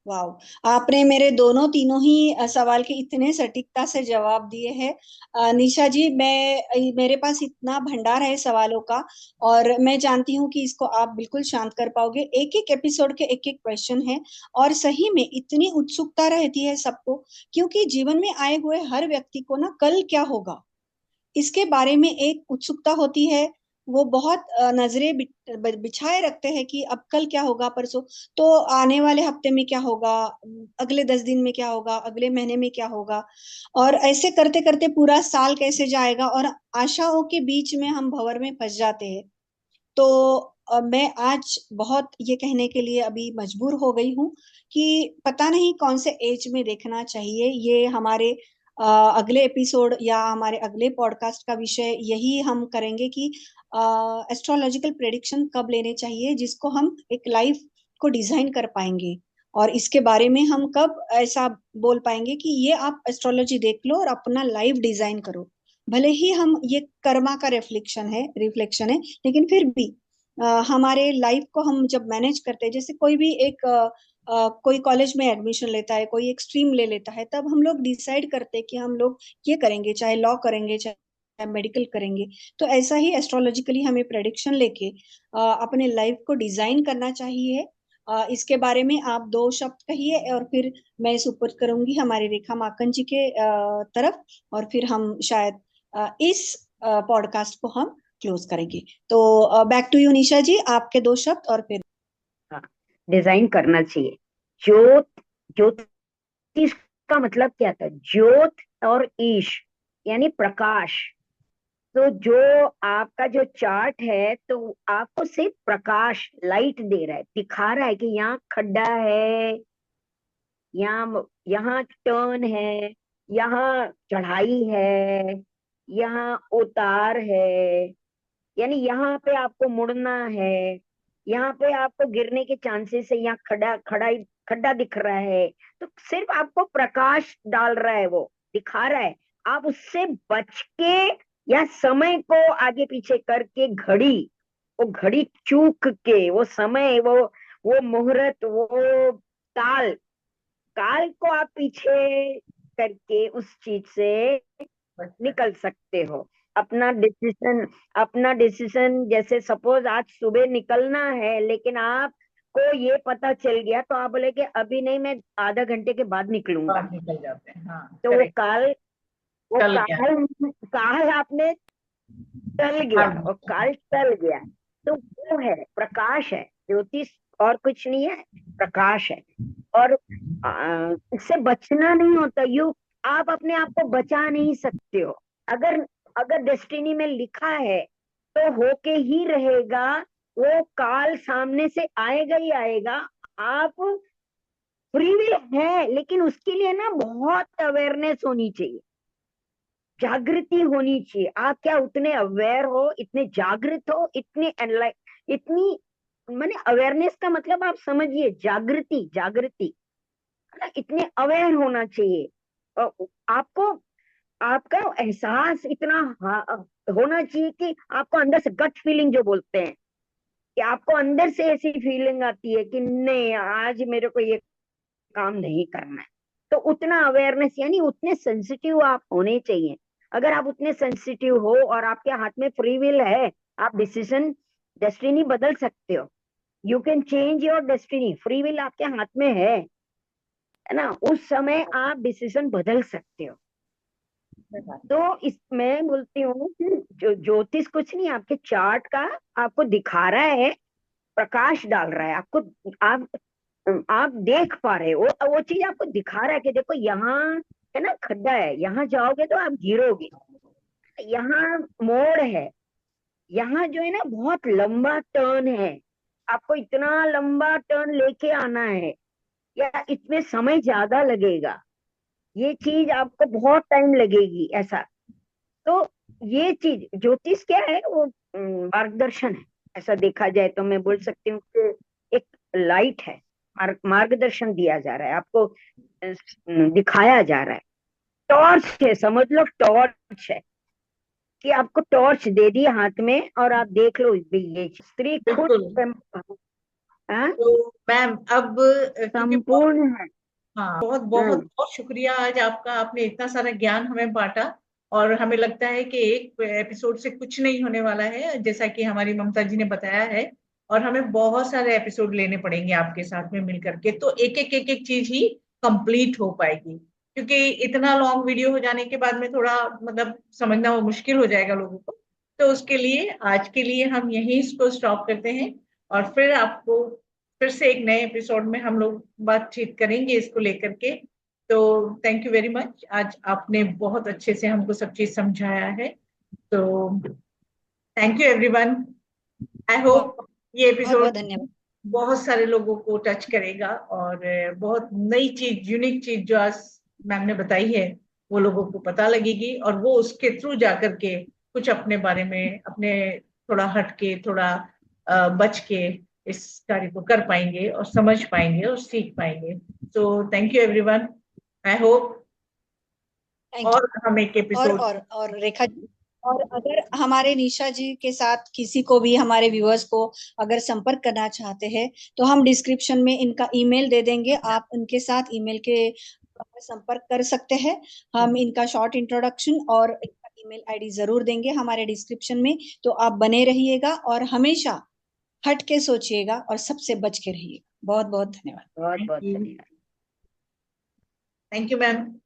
वाह, आपने मेरे दोनों तीनों ही सवाल के इतने सटीकता से जवाब दिए हैं। निशा जी, मेरे पास इतना भंडार है सवालों का, और मैं जानती हूँ कि इसको आप बिल्कुल शांत कर पाओगे। एक एक एपिसोड के एक एक क्वेश्चन है, और सही में इतनी उत्सुकता रहती है सबको, क्योंकि जीवन में आए हुए हर व्यक्ति को ना कल क्या होगा इसके बारे में एक उत्सुकता होती है। वो बहुत नजरें बिछाए रखते हैं कि अब कल क्या होगा, परसों, तो आने वाले हफ्ते में क्या होगा, अगले 10 दिन में क्या होगा, अगले महीने में क्या होगा, और ऐसे करते करते पूरा साल कैसे जाएगा, और आशाओं के बीच में हम भंवर में फंस जाते हैं। तो मैं आज बहुत ये कहने के लिए अभी मजबूर हो गई हूँ कि पता नहीं कौन से एज में देखना चाहिए। ये हमारे अगले एपिसोड या हमारे अगले पॉडकास्ट का विषय यही हम करेंगे कि एस्ट्रोलॉजिकल प्रेडिक्शन कब लेने चाहिए, जिसको हम एक लाइफ को डिजाइन कर पाएंगे, और इसके बारे में हम कब ऐसा बोल पाएंगे कि ये आप एस्ट्रोलॉजी देख लो और अपना लाइफ डिजाइन करो। भले ही हम ये कर्मा का रिफ्लेक्शन है, लेकिन फिर भी हमारे लाइफ को हम जब मैनेज करते हैं, जैसे कोई भी एक कोई कॉलेज में एडमिशन लेता है, कोई एक स्ट्रीम ले लेता है, तब हम लोग डिसाइड करते हैं कि हम लोग ये करेंगे, चाहे लॉ करेंगे, चाहे मेडिकल करेंगे। तो ऐसा ही एस्ट्रोलॉजिकली हमें प्रेडिक्शन लेके अपने लाइफ को डिजाइन करना चाहिए। इसके बारे में आप दो शब्द कहिए और फिर मैं सुपुर्द करूंगी हमारी रेखा माकन जी के तरफ, और फिर हम शायद इस पॉडकास्ट को हम क्लोज करेंगे। तो बैक टू यू निशा जी, आपके दो शब्द और फिर। हाँ, डिजाइन करना चाहिए। ज्योत, ज्योतिष का मतलब क्या था? ज्योत और ईश यानी प्रकाश। तो जो आपका जो चार्ट है तो आपको सिर्फ प्रकाश, लाइट दे रहा है, दिखा रहा है कि यहाँ खड्डा है, यहाँ यहाँ टर्न है, यहाँ चढ़ाई है, यहाँ उतार है, यानी यहाँ पे आपको मुड़ना है, यहाँ पे आपको गिरने के चांसेस है, यहाँ खड़ा खड़ा खड्डा दिख रहा है। तो सिर्फ आपको प्रकाश डाल रहा है, वो दिखा रहा है। आप उससे बच के या समय को आगे पीछे करके वो घड़ी चूक के वो समय, वो मुहूर्त, वो काल काल को आप पीछे करके उस चीज से निकल सकते हो। अपना डिसीजन जैसे सपोज आज सुबह निकलना है, लेकिन आपको ये पता चल गया तो आप बोले कि अभी नहीं, मैं आधा घंटे के बाद निकलूंगा। बाहर निकल जाते हैं, हाँ तो करेक्ट। वो कल क्या? काल काल आपने टल गया, हाँ, और काल टल गया। तो वो है प्रकाश, है ज्योतिष, और कुछ नहीं है, प्रकाश है। और इससे बचना नहीं होता। आप अपने आप को बचा नहीं सकते हो। अगर अगर डेस्टिनी में लिखा है तो होके ही रहेगा। वो काल सामने से आएगा ही आएगा। आप फ्री विल है, लेकिन उसके लिए ना बहुत अवेयरनेस होनी चाहिए, जागृति होनी चाहिए। आप क्या उतने अवेयर हो, इतने जागृत हो, इतनी माने अवेयरनेस का मतलब आप समझिए, जागृति, जागृति है ना, इतने अवेयर होना चाहिए। आपको आपका एहसास इतना होना चाहिए कि आपको अंदर से गट फीलिंग जो बोलते हैं, कि आपको अंदर से ऐसी फीलिंग आती है कि नहीं, आज मेरे को ये काम नहीं करना है। तो उतना अवेयरनेस, यानी उतने सेंसिटिव आप होने चाहिए। अगर आप उतने सेंसिटिव हो और आपके हाथ में फ्री विल है, आप डिसीजन, डेस्टिनी बदल सकते हो। You can change your destiny. Free will आपके हाथ में है ना, उस समय आप डिसीजन बदल सकते हो। तो इस मैं बोलती हूँ कि जो ज्योतिष कुछ नहीं, आपके चार्ट का आपको दिखा रहा है, प्रकाश डाल रहा है आपको। आप आप देख पा रहे हो, वो चीज आपको दिखा रहा है कि देखो यहाँ है ना खड्डा है, यहाँ जाओगे तो आप गिरोगे, यहाँ मोड़ है, यहाँ जो है ना बहुत लंबा टर्न है, आपको इतना लंबा टर्न लेके आना है, या इसमें समय ज्यादा लगेगा, ये चीज आपको बहुत टाइम लगेगी, ऐसा। तो ये चीज ज्योतिष क्या है? वो मार्गदर्शन है। ऐसा देखा जाए तो मैं बोल सकती हूँ कि एक लाइट है, मार्गदर्शन दिया जा रहा है आपको, दिखाया जा रहा है। टॉर्च है, समझ लो टॉर्च है, कि आपको टॉर्च दे दी हाथ में और आप देख लो ये स्त्री खुद बिल्कुल। हाँ, तो मैम अब क्योंकि संपूर्ण है। हाँ, बहुत बहुत बहुत शुक्रिया आज आपका, आपने इतना सारा ज्ञान हमें बांटा। और हमें लगता है कि एक एपिसोड से कुछ नहीं होने वाला है, जैसा कि हमारी ममता जी ने बताया है। और हमें बहुत सारे एपिसोड लेने पड़ेंगे आपके साथ में मिलकर के, तो एक एक चीज ही कंप्लीट हो पाएगी। क्योंकि इतना लॉन्ग वीडियो हो जाने के बाद में थोड़ा मतलब समझना वो मुश्किल हो जाएगा लोगों को। तो उसके लिए आज के लिए हम यहीं इसको स्टॉप करते हैं। और फिर आपको फिर से एक नए एपिसोड में हम लोग बातचीत करेंगे इसको लेकर के। तो थैंक यू वेरी मच, आज आपने बहुत अच्छे से हमको सब चीज समझाया है। तो थैंक यू एवरीवन। आई बहुत होप ये बहुत एपिसोड धन्यवाद। बहुत सारे लोगों को टच करेगा, और बहुत नई चीज, यूनिक चीज जो आज मैम ने बताई है वो लोगों को पता लगेगी, और वो उसके थ्रू जाकर के कुछ अपने बारे में, अपने थोड़ा हट के, थोड़ा बच के इस कार्य को कर पाएंगे और समझ पाएंगे और सीख पाएंगे। तो thank you everyone. I hope thank और यू। हम एक और एपिसोड। और और रेखा जी, और अगर हमारे निशा जी के साथ किसी को भी, हमारे व्यूअर्स को अगर संपर्क करना चाहते हैं, तो हम डिस्क्रिप्शन में इनका ईमेल दे देंगे, आप उनके साथ ईमेल के संपर्क कर सकते हैं। हम इनका शॉर्ट इंट्रोडक्शन और इनका ईमेल आईडी जरूर देंगे हमारे डिस्क्रिप्शन में, तो आप बने रहिएगा और हमेशा हट के सोचिएगा और सबसे बच के रहिएगा। बहुत बहुत धन्यवाद। बहुत बहुत थैंक यू। धन्यवाद। Thank you ma'am.